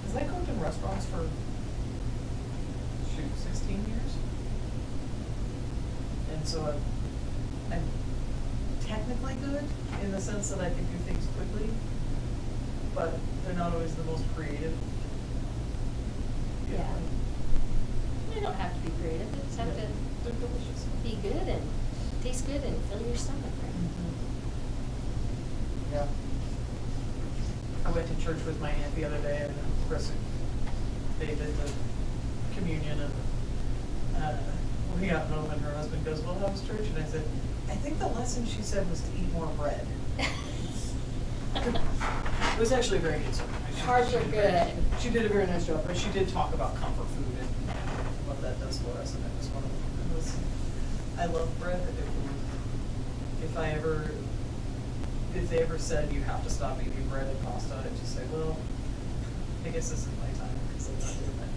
Cause I cooked in restaurants for, 16 years. And so I'm technically good in the sense that I can do things quickly, but they're not always the most creative. Yeah. You don't have to be creative, you just have to They're delicious. be good and taste good and fill your stomach, right? Yeah. I went to church with my aunt the other day, and of course, they did the communion, and we got home, and her husband goes, "Well, how was church?" And I said, "I think the lesson she said was to eat more bread." It was actually a very good sermon. Carbs are good. She did a very nice job, but she did talk about comfort food and what that does for us, and it was one of them. I love bread. If they ever said you have to stop eating bread and pasta, I'd just say, well, I guess this is my time, because I'm not doing that.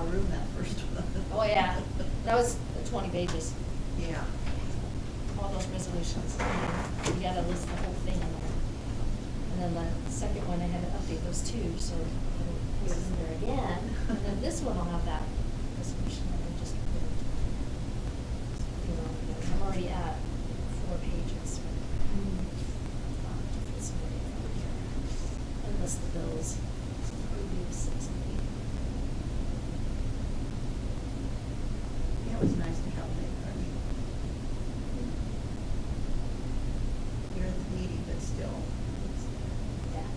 of room, that first one. Oh, yeah, that was 20 pages, Yeah. all those resolutions. You gotta list the whole thing in there. And then the second one, I had to update those two, so it was in there again. And then this one will have that resolution, and then just, you know, because I'm already at 4 pages. It's already over here. And list the bills, review 6 and 8. Yeah, it was nice to have that, I mean. You're at the meeting, but still. Yeah.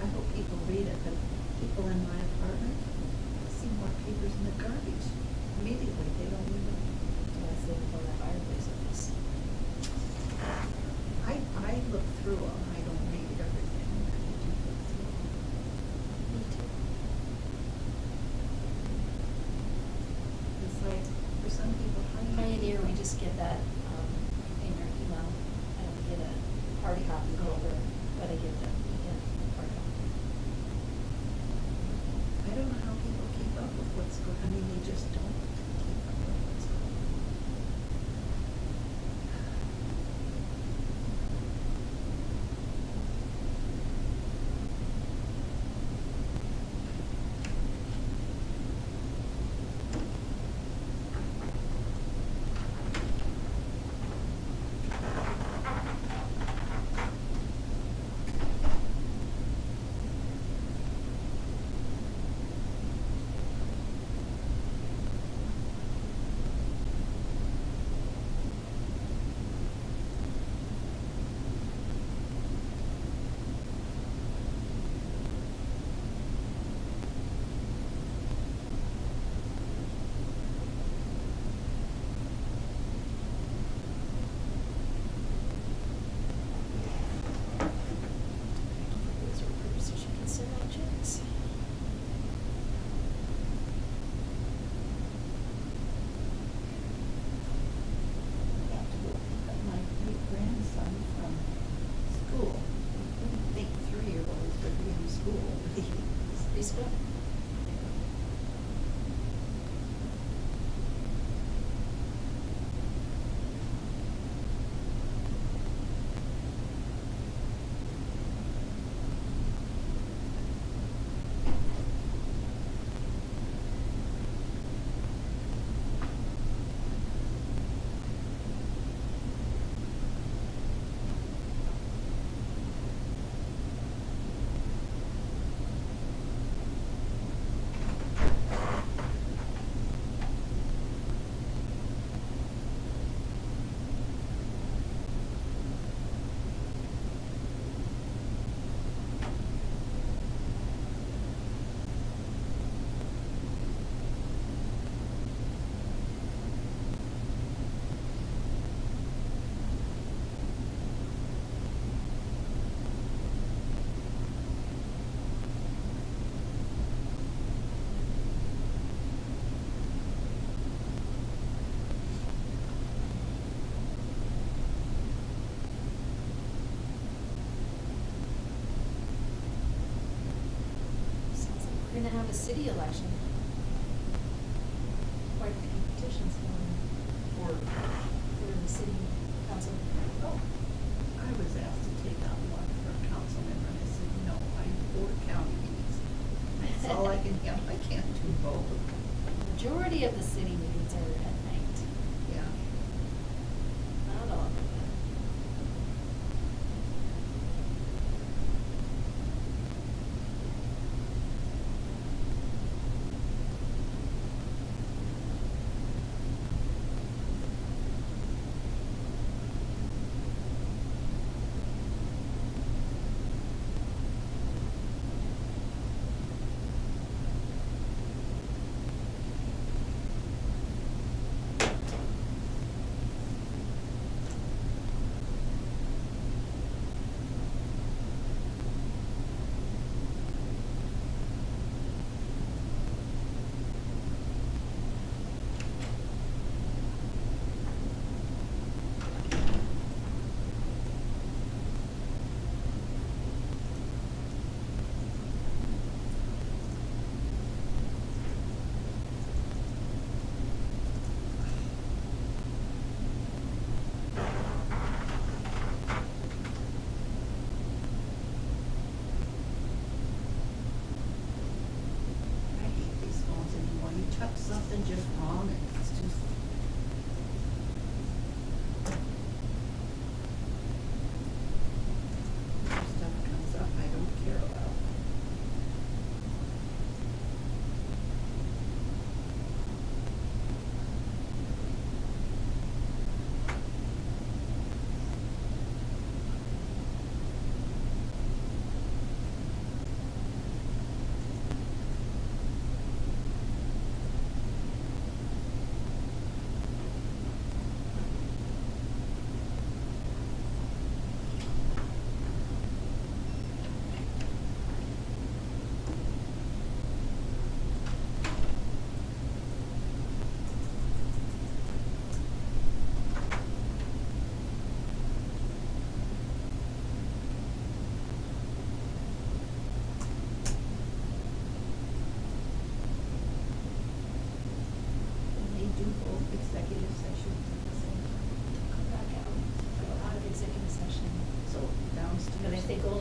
I hope people read it, but people in my apartment see more papers in the garbage. Immediately, they don't even. I sit before that fireplace with this. I look through them, I don't read everything. I do look through 'em. Me too. It's like, for some people, how do you? Pioneer, we just get that, in your email. I don't get a hard copy over, but I get the, hard copy. I don't know how people keep up with what's going, I mean, they just don't keep up with what's going on. These are approved, so she can send out checks. I have to go pick up my great grandson from school. I didn't think 3-year-olds would be in school. Preschool? Sounds like we're gonna have a city election. Quite a few petitions going for the city council. Oh, I was asked to take out one for a council member, and I said, no, I'm for county meetings. That's all I can handle, I can't do both. Majority of the city meetings are at night. Yeah. Not all of them.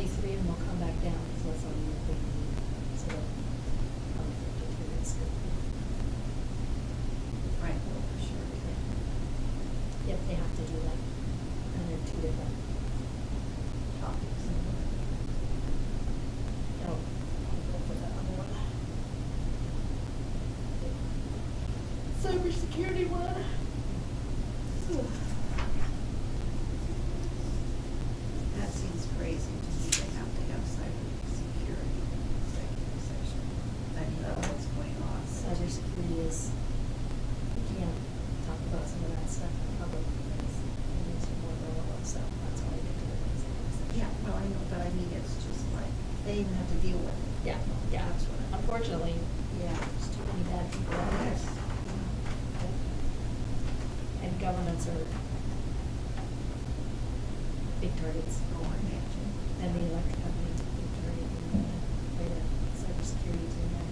only 3 of them will come back down, because that's all you think you need, so that, unrestricted periods. Right, well, for sure. Yep, they have to do that, and they're 2 different topics. Oh, I'll go for that other one. Cybersecurity one. That seems crazy to me, they have to have cybersecurity executive session. I mean, what's going on. Cybersecurity is, you can't talk about some of that stuff in public, because it needs to be more relevant stuff, that's why I get to the executive session. Yeah, well, I know, but I mean, it's just like, they even have to deal with it. Yeah, yeah. That's what I. Unfortunately, yeah, there's too many bad people out there. Yes. And governments are big targets. Oh, I imagine. And the electric company is a big target, and the cybersecurity team there.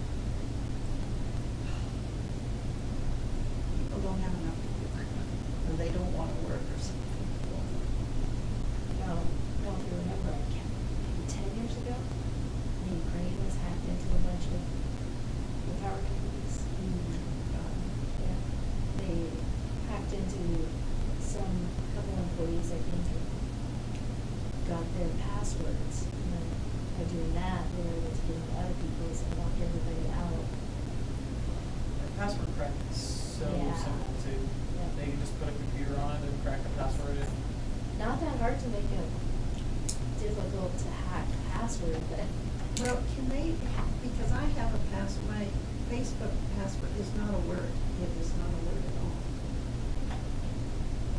People don't have enough to do, or they don't wanna work or something. I don't know if you remember, I can't, maybe 10 years ago, the Ukraine was hacked into a bunch of the power companies. Yeah, they hacked into couple employees, I think, who got their passwords, and then by doing that, they were able to get into other people's and lock everybody out. Password crack is so Yeah. simple too. Yeah. They can just put a computer on it and crack a password in. Not that hard to make a difficult to hack password, but Well, can they, because I have a password, my Facebook password is not a word, it is not a word at all.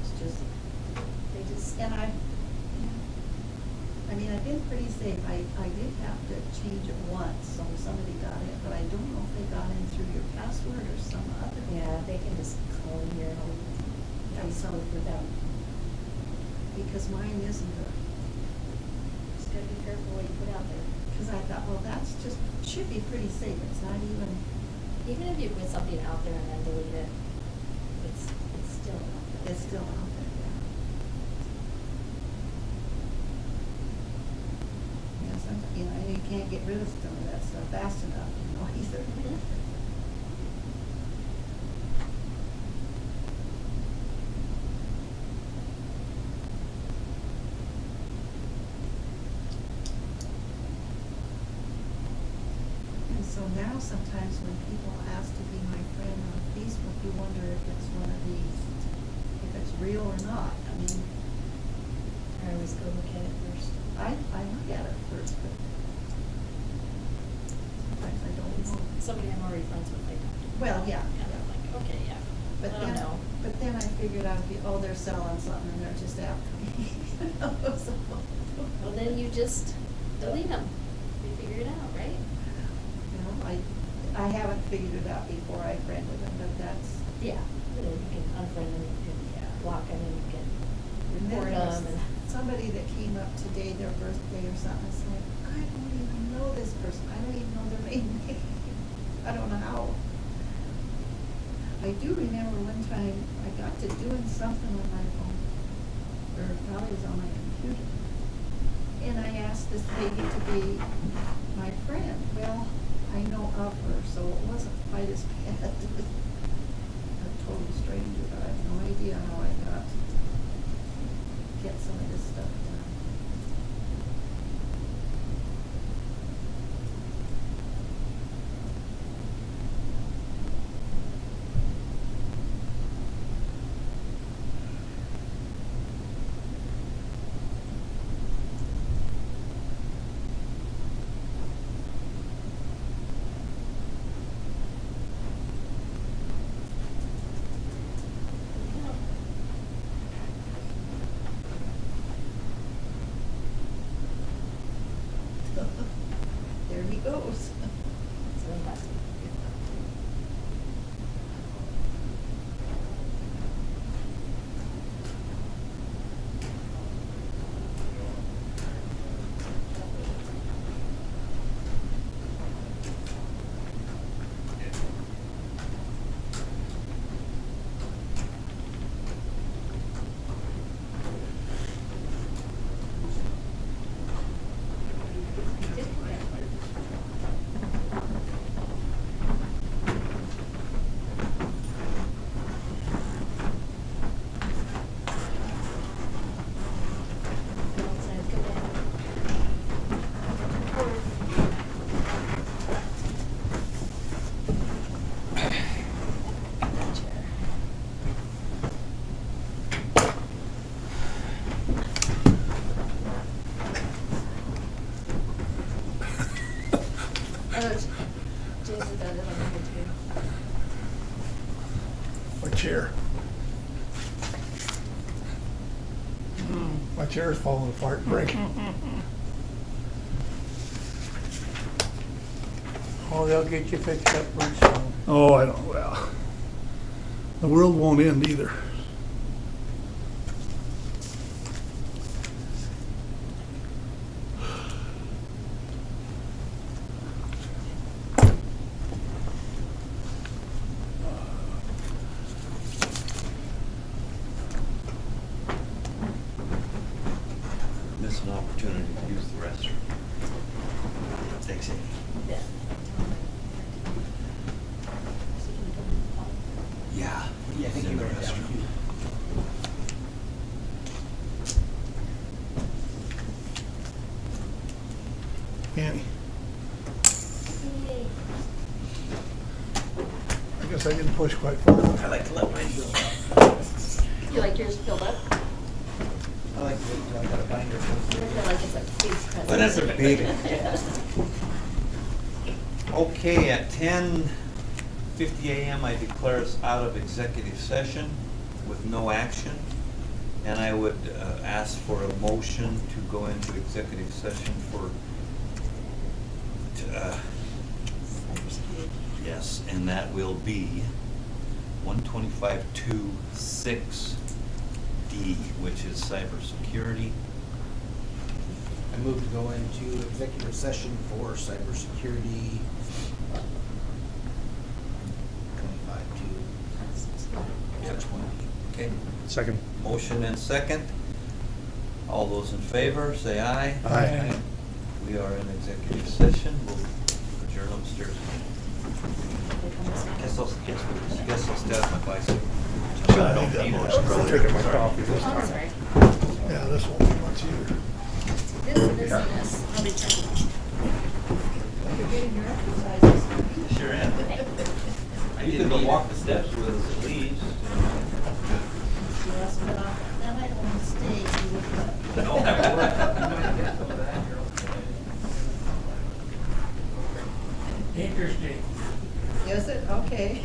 It's just, they just, and I mean, I've been pretty safe, I did have to change it once, so somebody got in, but I don't know if they got in through your password or some other. yeah, they can just clone your whole Facebook without, Because mine isn't a, just gotta be careful what you put out there. because I thought, well, that's just, should be pretty safe, it's not even, Even if you put something out there and then delete it, it's still out there. it's still out there, yeah. Yeah, sometimes, you know, you can't get rid of some of that stuff fast enough, you know, either. And so now sometimes when people ask to be my friend on Facebook, you wonder if it's one of these, if it's real or not. I mean, I always go look at it first. I look at it first, but sometimes I don't know. Somebody I'm already friends with, like. Well, yeah. And I'm like, okay, yeah. But I don't know. But then I figured out, oh, they're selling something and they're just after me. So, Well, then you just delete them. You figure it out, right? you know, I haven't figured it out before I friended them, but that's. Yeah. And then you can unfriend them, you can block them, and you can And then report there was them. somebody that came up today, their birthday or something, it's like, I don't even know this person, I don't even know their name. I don't know how. I do remember one time I got to doing something on my phone, or it probably was on my computer. And I asked this lady to be my friend. Well, I know of her, so it wasn't quite as bad as a total stranger, but I have no idea how I got to get some of this stuff done. There he goes. So that's. Jason got it on here too. My chair. My chair is falling apart and breaking. Oh, they'll get you fixed up pretty soon. Oh, I don't, well, the world won't end either. Miss an opportunity to use the restroom. Thanks, Amy. Yeah. Yeah. Yeah, I think in you the wrote it down. restroom. Annie, Yay. I guess I didn't push quite far enough. I like to let mine build. You like yours filled up? I like to wait until I got a binder I full. feel like it's a big present. But that's a big- Okay, at 10:50 a.m., I declare us out of executive session with no action. And I would ask for a motion to go into executive session for, yes, and that will be 125(2)(6)D, which is cybersecurity. I move to go into executive session for cybersecurity. 25 Okay, Second. motion and second. All those in favor, say aye. Aye. We are in executive session. We'll adjourn upstairs. Guess I'll stab my bicycle. Shouldn't need that motion, brother. Taking my coffee this Oh, time. sorry. Yeah, this won't be much either. This and this and this. I'll be checking. You're getting your exercises. Sure am. I You didn't could even walk walk the steps with the leaves. You asked me about that, then I don't want to stay. You would, No, I won't. Interesting. Is it? Okay.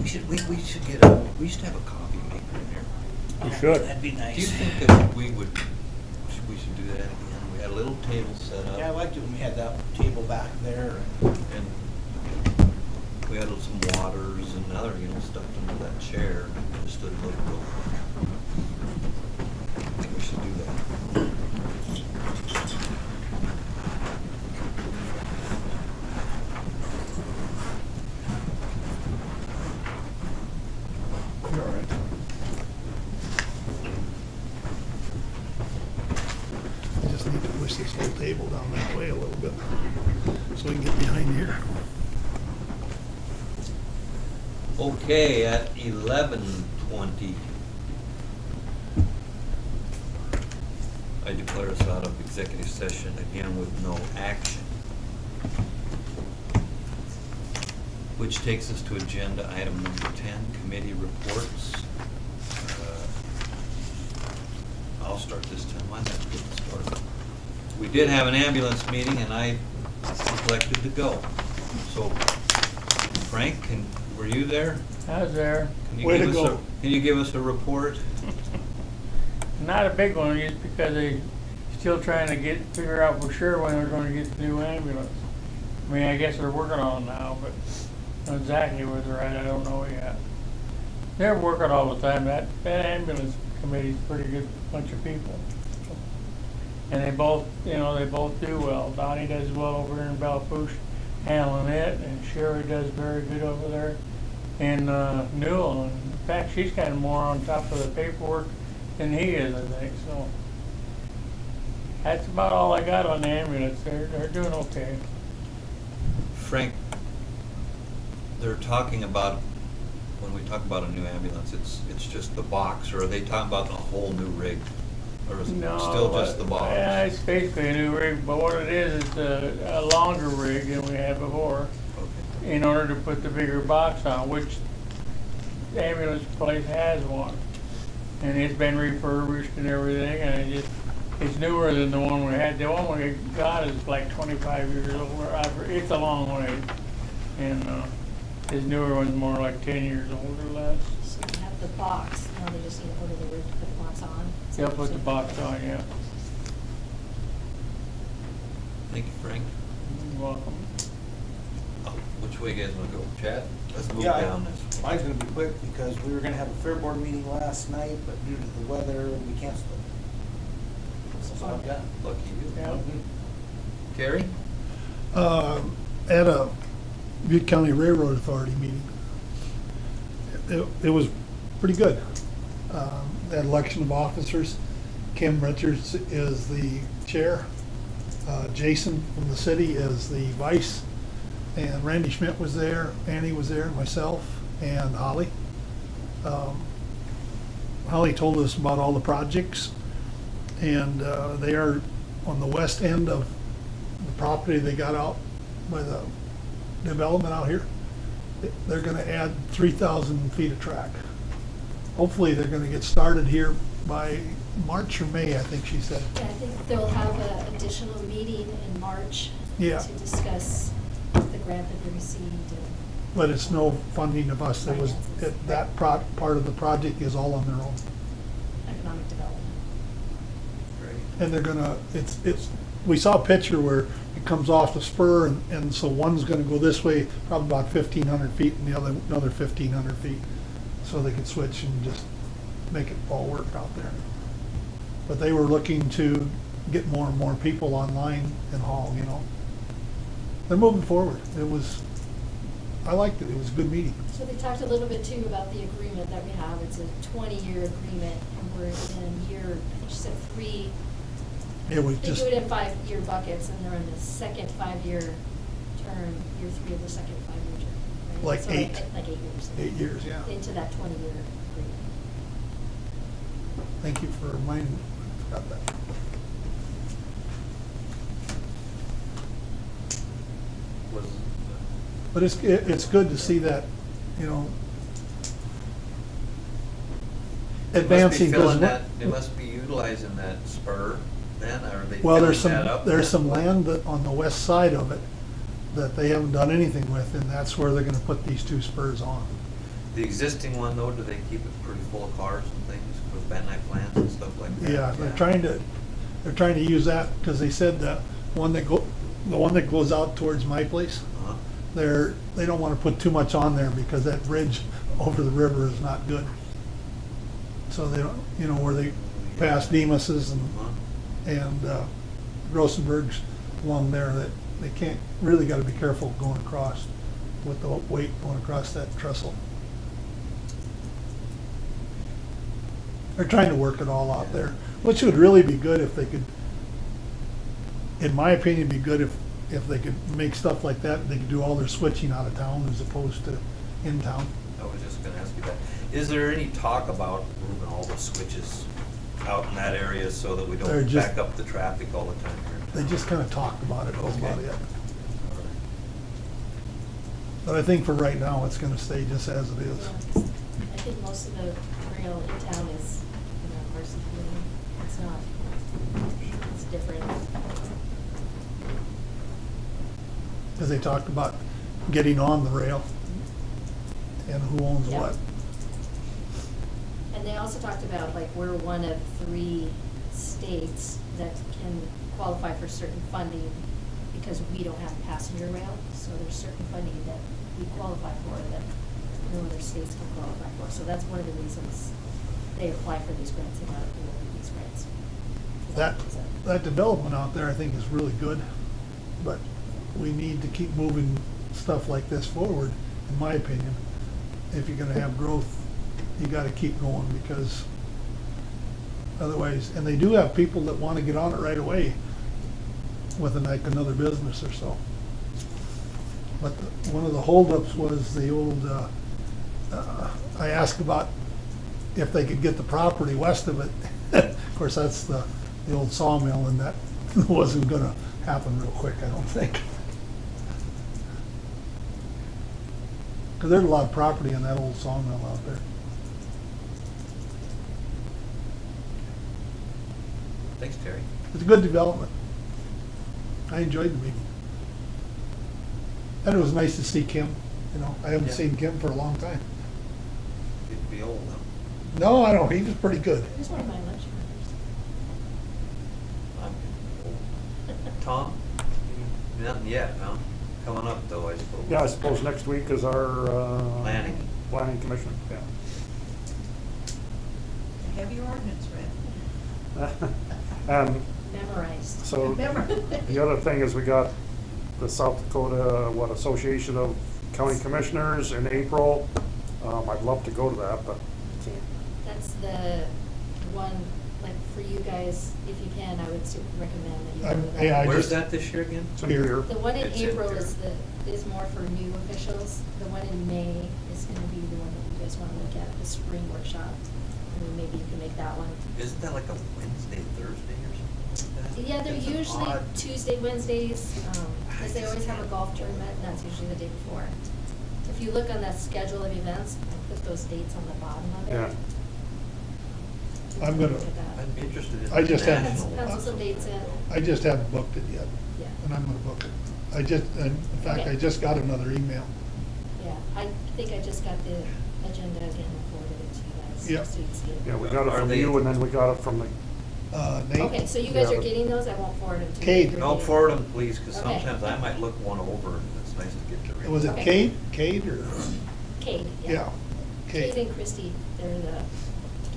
We should get we used to have a coffee maker in here. We should. That'd be nice. Do you think that we should do that again? We had a little table set up. Yeah, I liked it when we had that table back there. And we had some waters and other, stuff under that chair, just a little real quick. I think we should do that. You're all right. I just need to push this whole table down that way a little bit so we can get behind here. Okay, at 11:20, I declare us out of executive session again with no action. Which takes us to agenda item number 10, committee reports. I'll start this time. I have to get started. We did have an ambulance meeting and I neglected to go. So, Frank, were you there? I was there. Way to go. Can you give us a report? Not a big one, just because they still trying to figure out for sure when they're gonna get the new ambulance. I mean, I guess they're working on it now, but not exactly where they're at, I don't know yet. They're working all the time. That ambulance committee's a pretty good bunch of people. And they both do well. Donnie does well over there in Belfouche, handling it, and Sherry does very good over there in Newell. And in fact, she's kind of more on top of the paperwork than he is, I think. So that's about all I got on the ambulance. They're doing okay. Frank, they're talking about, when we talk about a new ambulance, it's just the box, or are they talking about the whole new rig? Or is it still just the box? Yeah, it's basically a new rig, but what it is a longer rig than we had before. Okay. In order to put the bigger box on, which the ambulance place has one. And it's been refurbished and everything, and it's newer than the one we had. The one we got is like 25 years old. It's a long way. And this newer one's more like 10 years old or less. So you have the box, now they just need to order the rig to put the box on. Is that They'll what put you're the saying? box on, yeah. Thank you, Frank. You're welcome. Oh, which way you guys want to go? Chad? Let's move Yeah, down this way. mine's gonna be quick because we were gonna have a fair board meeting last night, but due to the weather, we canceled it. That's all I've got. Lucky you. Yeah. Gary? At a Butte County Railroad Authority meeting. It was pretty good. That election of officers, Kim Richards is the chair, Jason from the city is the vice, and Randy Schmidt was there, Annie was there, myself, and Holly. Holly told us about all the projects, and they are on the west end of the property they got out by the development out here. They're gonna add 3,000 feet of track. Hopefully, they're gonna get started here by March or May, I think she said. Yeah, I think they'll have an additional meeting in March Yeah. to discuss the grant that they received and But it's no funding of us. It was, that part of the project is all on their own. economic development. Great. And they're gonna, we saw a picture where it comes off the spur, and so one's gonna go this way, probably about 1,500 feet, and the other, another 1,500 feet. So they could switch and just make it all work out there. But they were looking to get more and more people online and haul, They're moving forward. I liked it. It was a good meeting. So they talked a little bit too about the agreement that we have. It's a 20-year agreement, and we're in year, I think she said 3. It was They just, do it in 5-year buckets, and they're in the second 5-year term, year 3 of the second 5-year term. Right? Like So 8. Like 8 years. 8 years, yeah. Into that 20-year agreement. Thank you for reminding me. I forgot that. But it's good to see that, advancing. They must be utilizing that spur then, or are they Well, filling that up? there's some land on the west side of it that they haven't done anything with, and that's where they're gonna put these 2 spurs on. The existing one though, do they keep it pretty full of cars and things for the band night plans and stuff like that? Yeah, they're trying to use that, because they said the one that goes out towards my place, Uh-huh. they don't wanna put too much on there because that bridge over the river is not good. So they don't, you know, where they pass Demas's Uh-huh. and Rosenberg's along there, that they can't, really gotta be careful going across with the weight going across that trestle. They're trying to work it all out there, which would really be good if they could, in my opinion, be good if they could make stuff like that, they could do all their switching out of town as opposed to in town. I was just gonna ask you that. Is there any talk about moving all the switches out in that area so that we They're don't just- back up the traffic all the time here? They just kinda talked about it, that's about Okay. it. But I think for right now, it's gonna stay just as it is. Yeah, I think most of the rail in town is, you know, Varsity Lane. It's not, it's different. Cause they talked about getting on the rail and who owns Yeah. what. And they also talked about, like, we're one of 3 states that can qualify for certain funding because we don't have passenger rail. So there's certain funding that we qualify for that no other states can qualify for. So that's one of the reasons they apply for these grants, they got awarded these grants. That development out there, I think, is really good, but we need to keep moving stuff like this forward, in my opinion. If you're gonna have growth, you gotta keep going, because otherwise, and they do have people that wanna get on it right away with like another business or so. But one of the holdups was the old, I asked about if they could get the property west of it. Of course, that's the old sawmill, and that wasn't gonna happen real quick, I don't think. Cause there's a lot of property in that old sawmill out there. Thanks, Terry. It's a good development. I enjoyed the meeting. And it was nice to see Kim, you know, I haven't Yeah. seen Kim for a long time. You'd be old now. No, I don't, he was pretty good. He was one of my lunch I'm old. Tom? Nothing yet, huh? Coming up though, I suppose. Yeah, I suppose next week is our, Planning. Planning commission, yeah. Have your ordinance read. And memorized. so, the other thing is we got the South Dakota, Association of County Commissioners in April. I'd love to go to that, but can't. That's the one, like, for you guys, if you can, I would super recommend that you go to that. yeah, I Where's just- that this year again? It's in here. The one in It's in April here. is more for new officials. The one in May is gonna be the one that you guys wanna look at, the spring workshop. And then maybe you can make that one. Isn't that like a Wednesday, Thursday or something like that? Yeah, they're It's an usually odd- Tuesday, Wednesdays, because they always have a golf tournament, and that's usually the day before. If you look on that schedule of events, I put those dates on the bottom of it. Yeah. I'm gonna- Look at that. I'd be interested in. I just the haven't- national. Pencil some dates in. I just haven't booked it yet, Yeah. and I'm gonna book it. In fact, Okay. I just got another email. Yeah, I think I just got the agenda again and forwarded it to you guys. Yeah. So you can see it. Yeah, we got it Are from they- you, and then we got it from the, Nate? Okay, so you guys Yeah, are but- getting those, I won't forward them to you. Kate. You're No, getting- forward them, please, because Okay. sometimes I might look one over, and it's nice to get to read. Was it Okay. Kate or? Kate, Yeah, yeah. Kate. Kate and Christy, they're the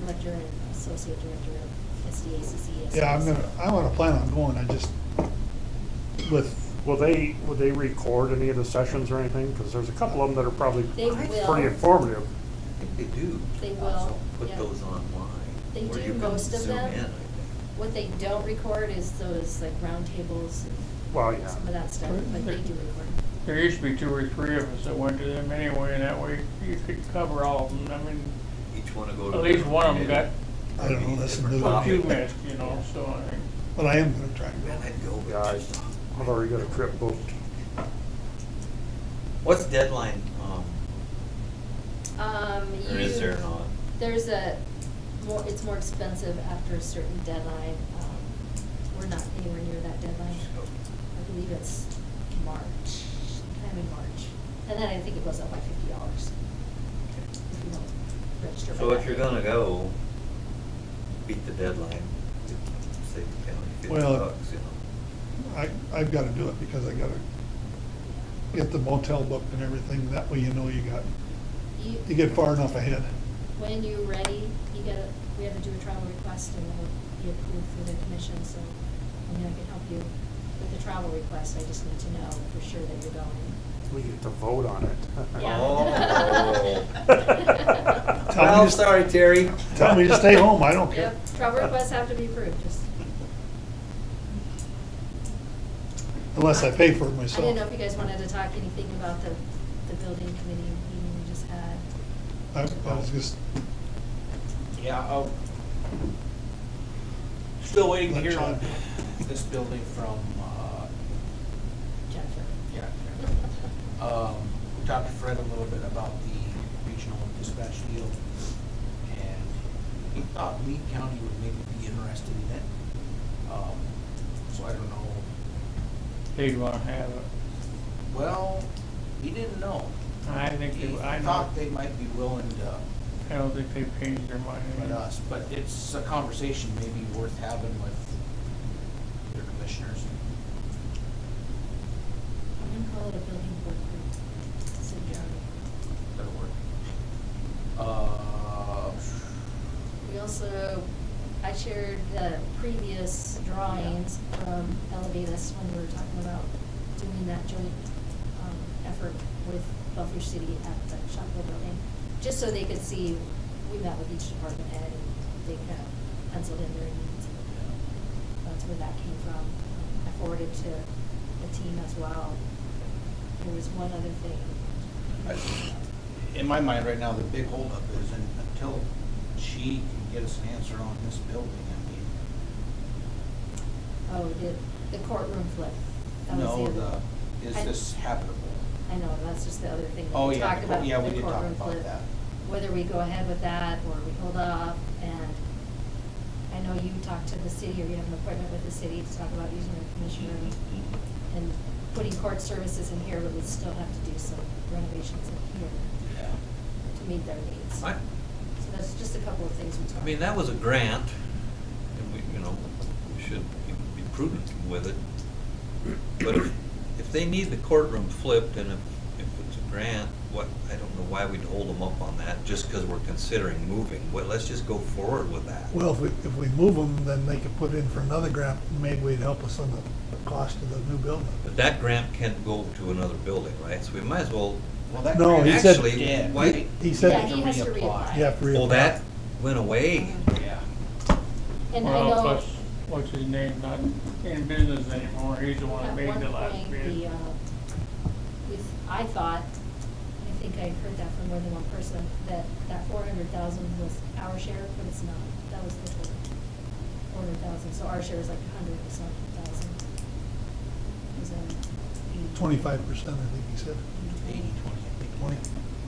director and associate director of SDACC. Yeah, I wanna plan on going, I just, with, would they record any of the sessions or anything? Because there's a couple of them that are probably They pretty will. informative. I think they do. They will, also Put yeah. those online. They where do you can most of zoom them. in, I think. What they don't record is those like roundtables Well, and yeah. some of that stuff, but they do record. There used to be 2 or 3 of us that went to them anyway, and that way you could cover all of them. I mean, Each one to go to. at least different one of them got committee. I don't know, that's Different new. a topic. few missed, you know, so I mean. but I am gonna try to Man, go. I'd go, Yeah, but just. I've already got a trip booked. What's the deadline, or is You- there not? There's it's more expensive after a certain deadline. We're not anywhere near that deadline. I believe it's March, sometime in March. And then I think it goes up by $50. register by So if that you're date. gonna go, beat the deadline, save the county $50, Well, you know. I've gotta do it because I gotta get the motel booked and everything. That way you know you get far enough ahead. When you're ready, we have to do a travel request and it'll be approved through the commission, so, I mean, I can help you with the travel request, I just need to know for sure that you're going. We get to vote on it. Yeah. Tell me Well, to- sorry, Terry. Tell me to stay home, I don't care. Yep, travel requests have to be approved, just, Unless I pay for it I myself. didn't know if you guys wanted to talk anything about the building committee meeting we just had. I was just, Yeah, still waiting to Let hear on Chad. this building from, Jennifer. yeah. We talked to Fred a little bit about the regional dispatch deal, and he thought Meade County would maybe be interested in it. So I don't know. They'd wanna have it. Well, he didn't know. I think, He I know, thought they might be willing to I don't think they've changed their mind. let us, but it's a conversation maybe worth having with your commissioners. I'm gonna call it a building board group. City Yeah. County. That'll work. We also, I shared the previous drawings from Elevate Us when we were talking about doing that joint effort with Belfish City at the Shopville building, just so they could see, we met with each department head and they kind of penciled in their needs. That's where that came from. I forwarded to the team as well. There was one other thing. In my mind right now, the big holdup is until she can get us an answer on this building, Oh, the courtroom flip. That was no, the other. is I- this habitable? I know, that's just the other thing. Oh, We yeah, talked about yeah, we the did talk courtroom about flip, that. whether we go ahead with that or we hold off. And I know you talked to the city, or you have an appointment with the city to talk about using the commissioner and putting court services in here, but we still have to do some renovations in here Yeah. to meet their needs. So I that's just a couple of things we talked about. I mean, that was a grant, and we, you know, we should be prudent with it. But if they need the courtroom flipped, and if it's a grant, I don't know why we'd hold them up on that, just because we're considering moving. Well, let's just go forward with that. well, if we move them, then they could put in for another grant, maybe it'd help us on the cost of the new building. But that grant can't go to another building, right? So we might as well, Well, that No, grant he said- actually, dead, why? right? He said Yeah, he has to reapply. you have to reapply. Oh, that went away. Yeah. And I Well, know. plus, what's his name, not in business anymore, he's the one that At made one the last point, bid. I thought, I think I heard that from more than one person, that 400,000 was our share, but it's not. That was the total, 400,000, so our share is like 100 or something thousand. Was that 80? 25%, I think he said. 80-20, I think. 20.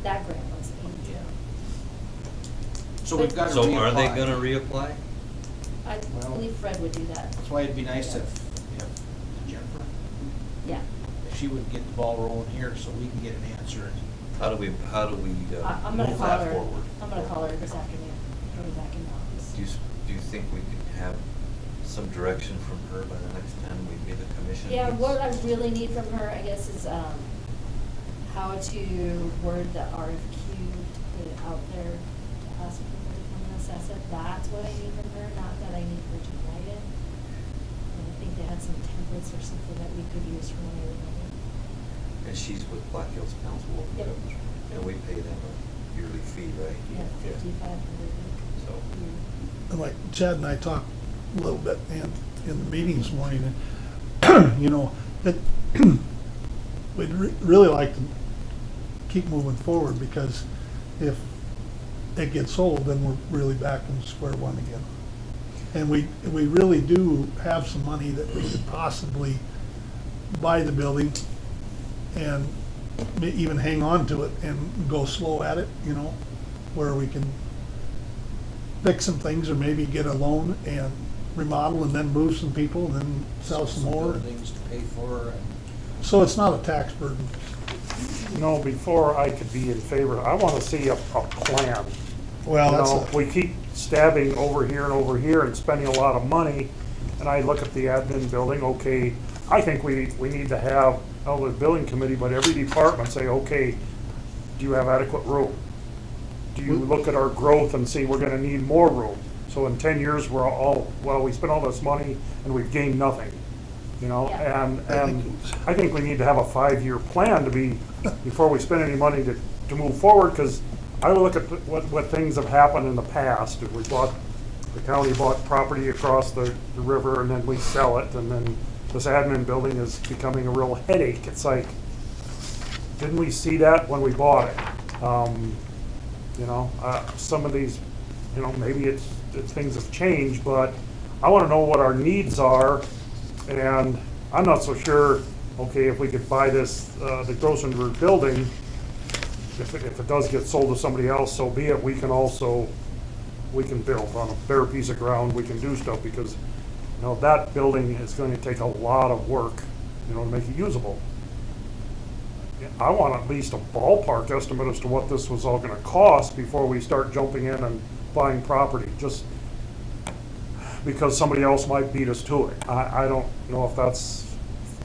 That grant was 80. Yeah. So we've got to So are they reapply. gonna reapply? I Well- believe Fred would do that. That's why it'd be nice if Jennifer, Yeah. if she would get the ball rolling here so we can get an answer. And How do we I'm gonna move call that her, forward? I'm gonna call her this afternoon, I'll be back in the office. Do you think we could have some direction from her by the next time we meet the commission? Yeah, meets? what I really need from her, I guess, is, how to word the RFQ, to put it out there, to ask people to come and assess it. That's what I need from her, not that I need her to write it. And I think they had some templates or something that we could use from what I remember. And she's with Black Hills Council, Yep. and we pay them a yearly fee, right? Yeah, 5,500. So, And like Chad and I talked a little bit in the meeting this morning, and, you know, that we'd really like to keep moving forward, because if it gets sold, then we're really back in square one again. And we really do have some money that we could possibly buy the building and even hang on to it and go slow at it, you know, where we can fix some things, or maybe get a loan and remodel and then move some people and then sell some more. Buildings to pay for and. So it's not a tax burden. You know, before I could be in favor, I want to see a plan Well, You that's know, a- we keep stabbing over here and spending a lot of money, and I look at the admin building, okay, I think we need to have, not the building committee, but every department say, okay, do you have adequate room? Do you look at our growth and see we're gonna need more room? So in 10 years, we're all, well, we spent all this money and we've gained nothing, you know? Yeah. And I think we need to have a 5-year plan to be, before we spend any money to move forward, because I look at what things have happened in the past. The county bought property across the river and then we sell it, and then this admin building is becoming a real headache. It's like, didn't we see that when we bought it? You know, some of these, you know, maybe it's things have changed, but I want to know what our needs are, and I'm not so sure, okay, if we could buy this, the Grossenberg building, if it does get sold to somebody else, so be it. We can build on a bare piece of ground, we can do stuff, because, you know, that building is going to take a lot of work, you know, to make it usable. I want at least a ballpark estimate as to what this was all gonna cost before we start jumping in and buying property, just because somebody else might beat us to it. I don't know if that's,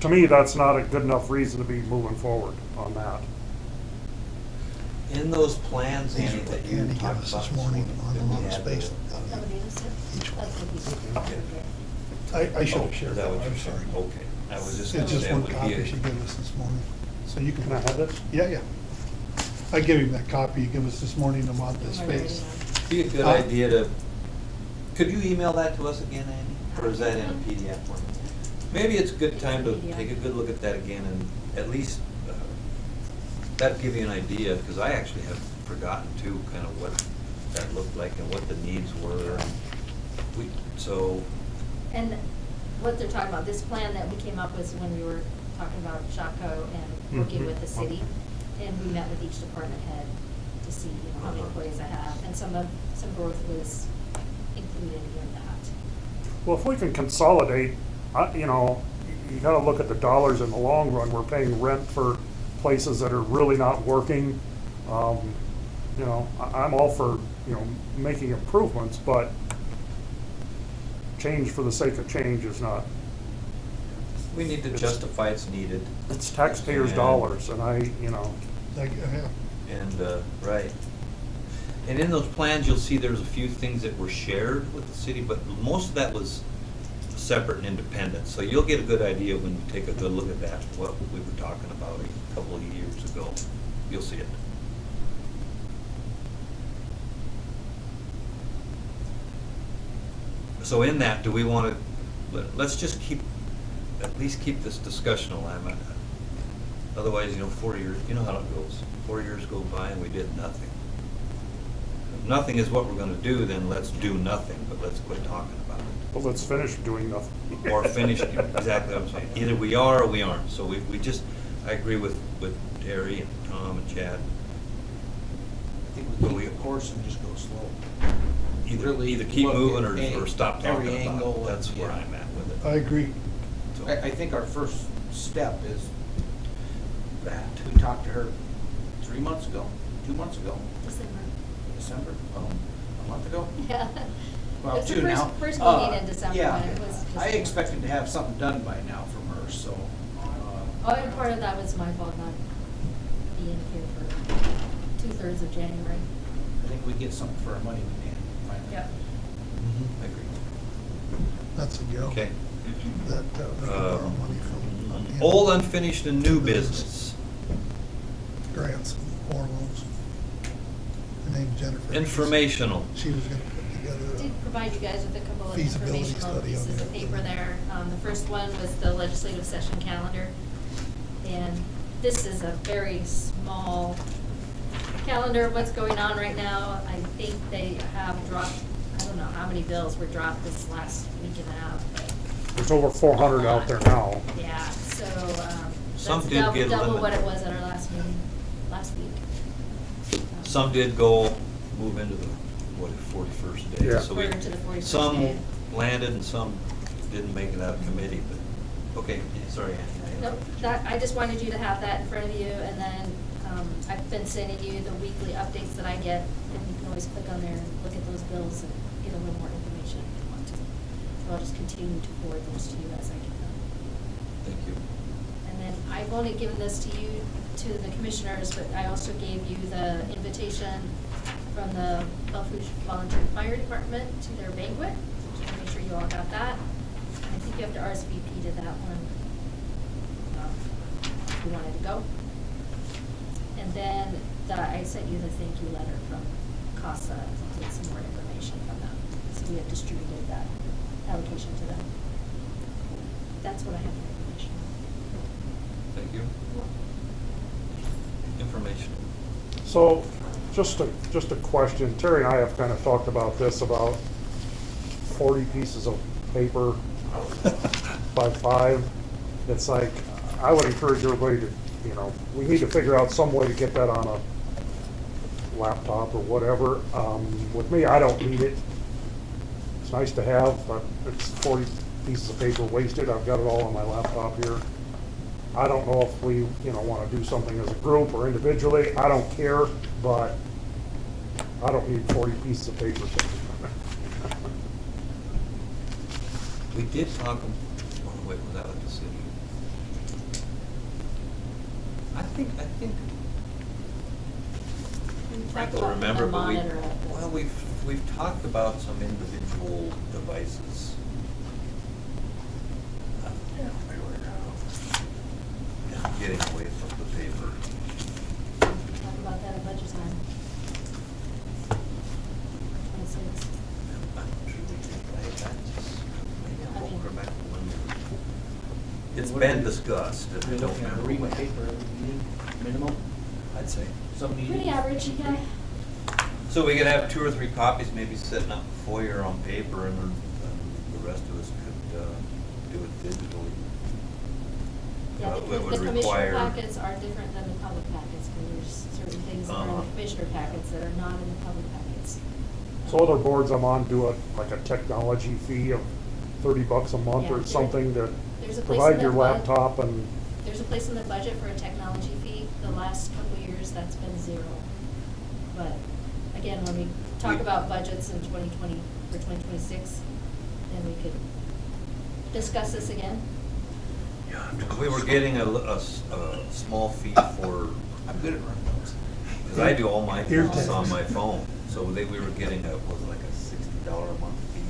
to me, that's not a good enough reason to be moving forward on that. In those plans, Andy, that you Andy gave talked us about this morning on the that we amount of had space. Some of these, Each one. that's what he's. I should Oh, have shared is that. that what I'm you're sorry. saying? Okay, I was just It's gonna just say it one would copy be she gave us this morning, so you can. Can I have this? Yeah. I give him that copy you gave us this morning about the space. be a good idea to, could you email that to us again, Andy? Or is that in a PDF form? Maybe it's a good time to take a good look at that again, and at least, that'd give you an idea, because I actually have forgotten too, kind of what that looked like and what the needs were. So, And what they're talking about, this plan that we came up with when we were talking about Chaco and working with the city, and we met with each department head to see, you know, how many employees I have, and some growth was included in that. Well, if we can consolidate, you know, you gotta look at the dollars in the long run. We're paying rent for places that are really not working. You know, I'm all for, you know, making improvements, but change for the sake of change is not. we need to justify it's needed. It's taxpayers' And- dollars, and you know. And, right. And in those plans, you'll see there's a few things that were shared with the city, but most of that was separate and independent. So you'll get a good idea when you take a good look at that, what we were talking about a couple of years ago. You'll see it. So in that, do we want to, let's just at least keep this discussion alive. Otherwise, you know, 4 years, you know how it goes. 4 years go by and we did nothing. If nothing is what we're gonna do, then let's do nothing, but let's quit talking about it. Well, let's finish doing nothing. Or finish, exactly what I'm saying. Either we are or we aren't. So we just, I agree with Terry and Tom and Chad. I think we keep the course and just go slow. Either keep look moving at or stop every talking about angle it. That's and- where yeah. I'm at with it. I agree. So, I think our first step is that. we talked to her 3 months ago, 2 months ago, December, a month ago? Yeah. Well, It's the 2 first- now. first meeting in December Yeah, when it was just- I expected to have something done by now from her, so. Oh, and part of that was my fault not being here for 2/3 of January. I think we get something for our money, we can, finally. Yeah. I agree. That's a go. Okay. That, we can borrow money from. Old unfinished and new business. Grants or loans. Her name's Jennifer. Informational. She was gonna put together. Did provide you guys with a couple of Feasibility informational study on pieces of that. paper there. The first one was the legislative session calendar. And this is a very small calendar of what's going on right now. I think they have dropped, I don't know how many bills were dropped this last week and a half, but There's over 400 out there now. yeah, so, Some that's did get double what it eliminated. was at our last meeting, last week. Some did move into the, 41st day. Yeah. So we- Further to the 41st some day. landed and some didn't make it out of committee, but, okay, sorry, Andy. Nope, I just wanted you to have that in front of you, and then, I've been sending you the weekly updates that I get, and you can always click on there and look at those bills and get a little more information if you want to. So I'll just continue to forward those to you as I get them. Thank you. And then I've only given this to you, to the commissioners, but I also gave you the invitation from the Belle Fourche Volunteer Fire Department to their banquet. Just to make sure you all got that. I think you have to RSVP to that one, if you wanted to go. And then I sent you the thank you letter from CASA to get some more information from them. So we have distributed that allocation to them. That's what I have for information. Thank you. Information. So, just a question. Terry and I have kind of talked about this, about 40 pieces of paper by 5. It's like, I would encourage everybody to, we need to figure out some way to get that on a laptop or whatever. With me, I don't need it. It's nice to have, but it's 40 pieces of paper wasted. I've got it all on my laptop here. I don't know if we, want to do something as a group or individually. I don't care, but I don't need 40 pieces of paper. We did talk, wait, was that at the city? I think, Frank will remember, but well, we've talked about some individual devices. Getting away from the paper. Talk about that at budget time. 26. It's been discussed. and I We're don't looking at a remember ream when. of paper every meeting, minimum, I'd say. some meetings. Pretty average, yeah. So we could have 2 or 3 copies maybe sitting up foyer on paper, and then the rest of us could do it digitally. Yeah, It the would commissioner require- packets are different than the public packets, because there's certain things that are in Uh-huh. the commissioner packets that are not in the public packets. So other boards I'm on do like a technology fee of $30 a month Yeah, or something to there's a place provide in your the bud- laptop and, There's a place in the budget for a technology fee. The last couple of years, that's been 0. But again, when we talk about budgets in 2020 for 2026, then we could discuss this again. We were getting a small fee for, I'm good at running those. because I do all my Ear things tags. on my phone, so we were getting was it like a $60 a month fee?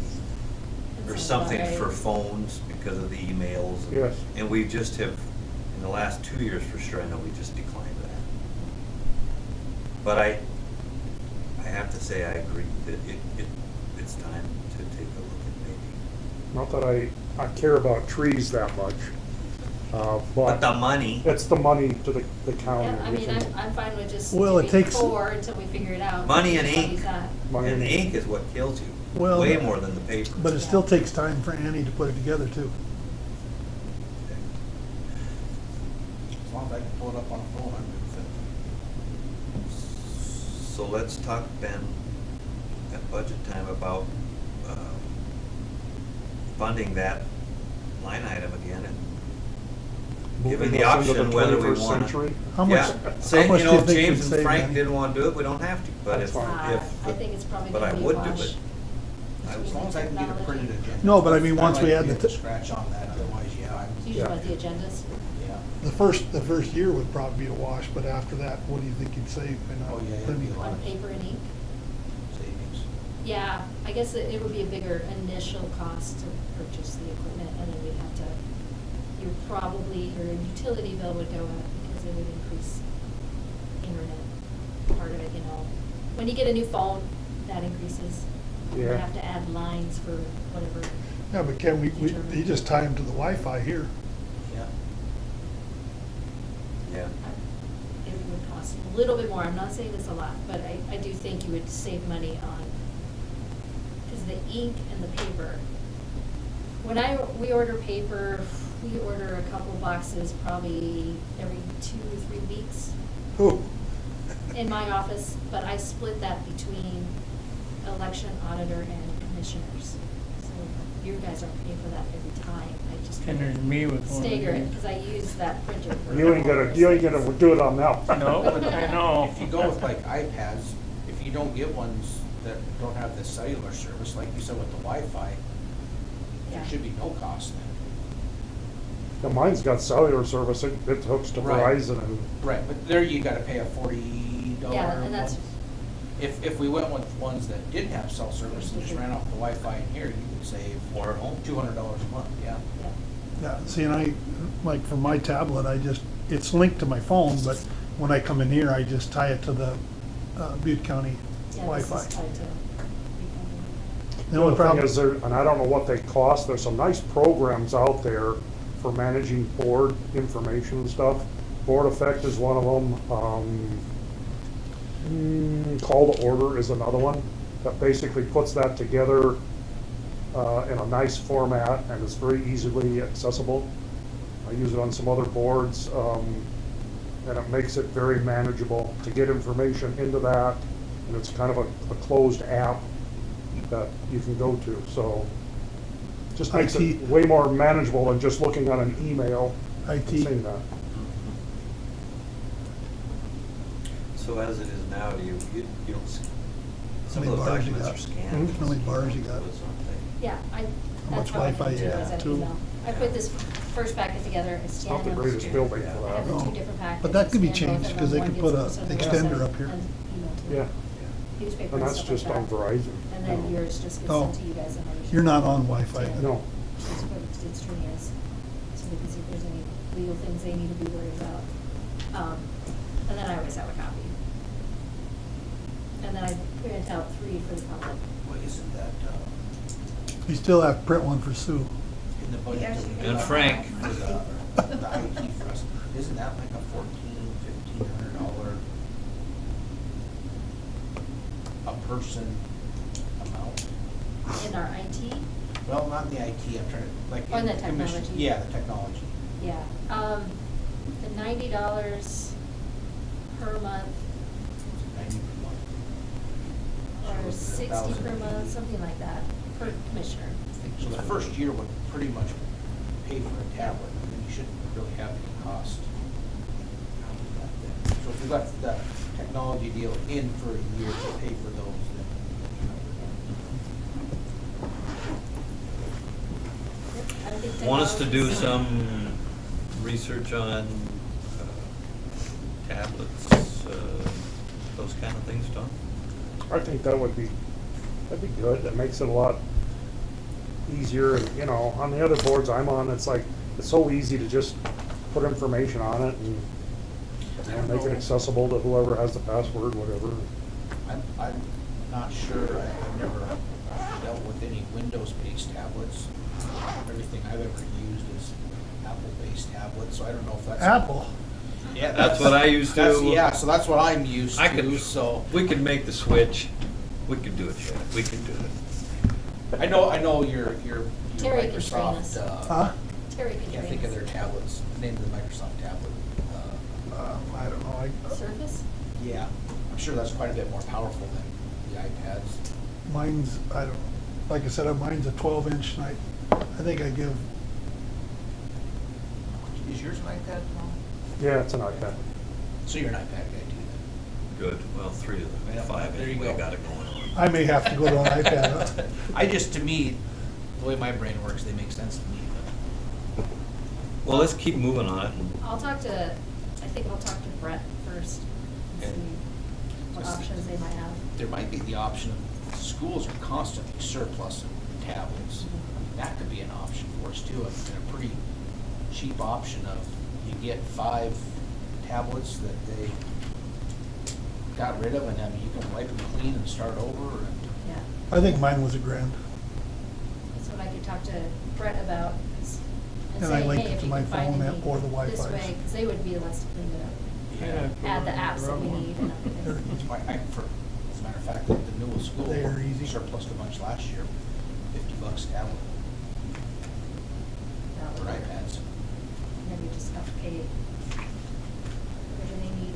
That Or sounds something about right. for phones because of the emails. Yes. And we just have, in the last 2 years for sure, I know we just declined that. But I have to say, I agree that it's time to take a look at maybe. not that I care about trees that much, But the money, it's the money to the county. Yeah, I mean, I'm fine with just Well, it doing takes- 4 until we figure it out. Money and Just ink. use that. Money and and- ink is what kills you, Well, way more than the paper. But it still takes time for Annie to put it together too. As long as I can pull it up on a phone, I'm good with it. So let's talk, Ben, at budget time about funding that line item again and giving Moving the us into option the whether we 21st want to. century. How much- Yeah, how say, much you do you know, think James you'd and save, Frank Annie? didn't want to do it, we don't have to, but That's if, fine. I think it's probably but I gonna be a would do wash. it. As long as I can get a printed agenda. No, but I mean, once we I'd add like the to be able to scratch on that, otherwise, yeah, I'm, Usually about the agendas. yeah. The first year would probably be a wash, but after that, what do you think you'd save? by not Oh, yeah, it'd printing be a it? lot. On paper and ink. Savings. Yeah, I guess it would be a bigger initial cost to purchase the equipment, and then we'd have to, your utility bill would go up because it would increase internet part of it, When you get a new phone, that increases. You Yeah. have to add lines for whatever. Yeah, but Ken, you just tie them to the Wi-Fi here. Yeah. Yeah. It would cost a little bit more. I'm not saying it's a lot, but I do think you would save money on, because the ink and the paper. When we order paper, we order a couple boxes probably every 2 or 3 weeks Oh, in my office, but I split that between election auditor and commissioners. So you guys aren't paying for that every time, I just. And there's me with one of Stagger it, these. because I use that printer for. You ain't gonna do it on that. No, I know. If you go with like iPads, if you don't get ones that don't have the cellular service, like you said with the Wi-Fi, Yeah. there should be no cost then. Yeah, mine's got cellular service, it hooks to Right. Verizon and, Right, but there you gotta pay a $40 Yeah, and that's, If we went with ones that didn't have cell service and just ran off the Wi-Fi in here, you could save Or at home. $200 a month, yeah. yeah. Yeah, see, and I, like for my tablet, it's linked to my phone, but when I come in here, I just tie it to the Butte County Yeah, this Wi-Fi. is tied to. The only thing problem is there, and I don't know what they cost, there's some nice programs out there for managing board information and stuff. Board Effect is one of them, Call to Order is another one, that basically puts that together in a nice format and is very easily accessible. I use it on some other boards, and it makes it very manageable to get information into that, and it's kind of a closed app that you can go to, so just makes it IT. way more manageable than just looking on an email and IT. seeing that. So as it is now, you don't, some How of many those bars you documents got? are scanned. How many bars you got? Aren't they? Yeah, How that's much how I Wi-Fi can do you it, have, as an too? email. I put this first packet together, I It's scan not the them. greatest building I for have that. the two No. different packets. But that could be scan both changed, of 'cause them, they one could gets put a posted on the extender website up here. and emailed to me. Yeah, Newspaper and and that's stuff just like on that. Verizon. And then yours just gets Oh. sent to you guys. and then You're not on Wi-Fi. Yeah. No. It's what it's treating us, so we can see if there's any legal things they need to be worried about. And then I always have a copy. And then I print out 3 for the public. Well, isn't that, You still have to print one for Sue. in the budget? that we And have Frank. For the IT for us, isn't that like a $1,500 a person amount? In our IT, Well, not the IT, I'm trying to, like. Oh, in the commission- technology. Yeah, the technology. yeah. The $90 per month, 90 per month. or So it's 60 per 1,000. month, something like that, per commissioner. So the first year would pretty much pay for a tablet, and then you shouldn't really have any cost. So if we got that technology deal in for a year to pay for those, then. I think Want us to do technology's- some research on tablets, those kind of things, Tom? I think that'd be good, that makes it a lot easier, and, you know, on the other boards I'm on, it's like, it's so easy to just put information on it and, you know, make it accessible to whoever has the password, whatever. I'm not sure, I've never dealt with any Windows-based tablets. Everything I've ever used is Apple-based tablets, so I don't know if that's. Apple? Yeah, That's what I used to. Yeah, so that's what I'm used I to, could, so. we could make the switch. We could do it, Chad. We could do it. I know your Terry can train us. Microsoft, Huh? Terry can I can't train think of us. their tablets, the name of the Microsoft tablet. I don't know. Surface? Yeah, I'm sure that's quite a bit more powerful than the iPads. Mine's, I don't know. Like I said, mine's a 12-inch, and I think I give, Is yours an iPad, Tom? Yeah, it's an iPad. So you're an iPad guy too Good. Well, 3 of the Yeah, 5 there you anyway go. got it going on. I may have to go to an iPad. Huh? then? To me, the way my brain works, they make sense to me, but. Well, let's keep moving on it. I'll talk to Brett first and Okay. see what options they might have. There might be the option of, schools are constantly surplus in tablets. That could be an option for us too, and a pretty cheap option of, you get 5 tablets that they got rid of, and I mean, you can wipe them clean and start over, and Yeah, I think mine was $1,000. that's what I could talk to Brett about, and And I say, linked hey, it if to you my can find phone any or the this Wi-Fi's. way, because they would be the ones to clean it up. Add the apps that we need and everything. That's why as a matter of fact, the Newell School They are easy. surplused a bunch last year, $50 tablet That for would work. iPads. And then we just have to pay whatever they need.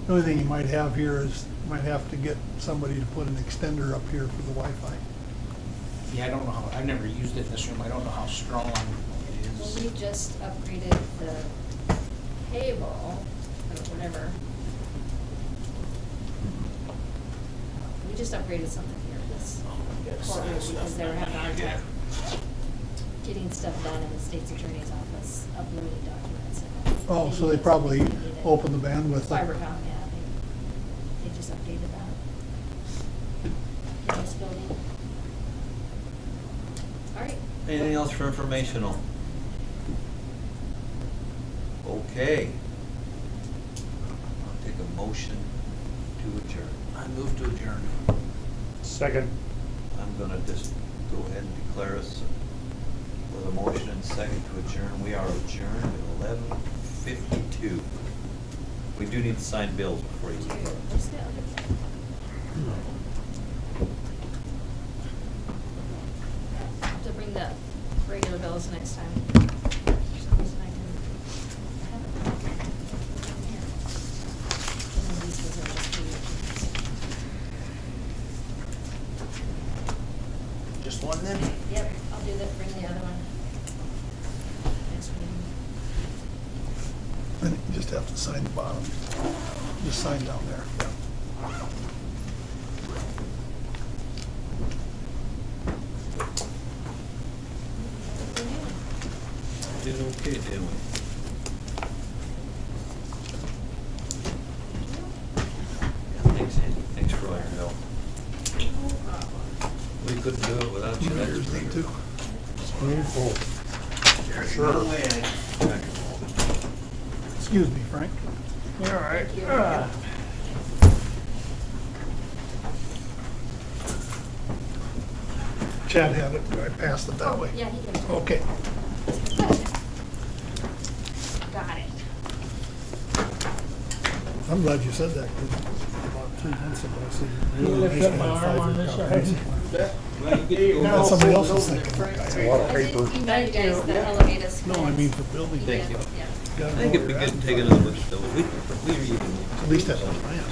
The only thing you might have here is, you might have to get somebody to put an extender up here for the Wi-Fi. Yeah, I don't know how, I've never used it in this room, I don't know how strong it Well, is. we just upgraded the cable, or whatever. We just upgraded something here in this courtroom because they were having a hard time getting stuff done in the state's attorney's office, uploading documents. And Oh, so they needed- probably needed opened the bandwidth. Fiber count, yeah, they just updated that. In this building. All right. Anything else for informational? Okay. I'll take a motion to adjourn. I move to adjourn. Second. I'm gonna just go ahead and declare us with a motion and second to adjourn. We are adjourned at 11:52. We do need to sign bills before you leave. What's the other thing? To bring the regular bills next time. For some reason I couldn't have it. Here. And then these ones are just for you. Just one then? Yep, I'll do that, bring the other one. Next meeting. I think you just have to sign the bottom. Just sign down there, yeah. Did okay, didn't we? Yeah, thanks, Andy. Thanks for all your help. We couldn't do it without you. that's Yours for then, sure. too. Sure. Excuse me, Frank. You're all right. Thank you. Chad had it, I passed it that way. Yeah, he can. Okay. Got it. I'm glad you said that, 'cause about 2 months ago, I said. You lift up my arm on this side. That's somebody else's thinking. A lot of I did paper. email you guys the elevators. No, I mean for building. Thank you. Yeah. Gotta I think know it'd be where good you're to at. take another look at those. We even. At least have a plan.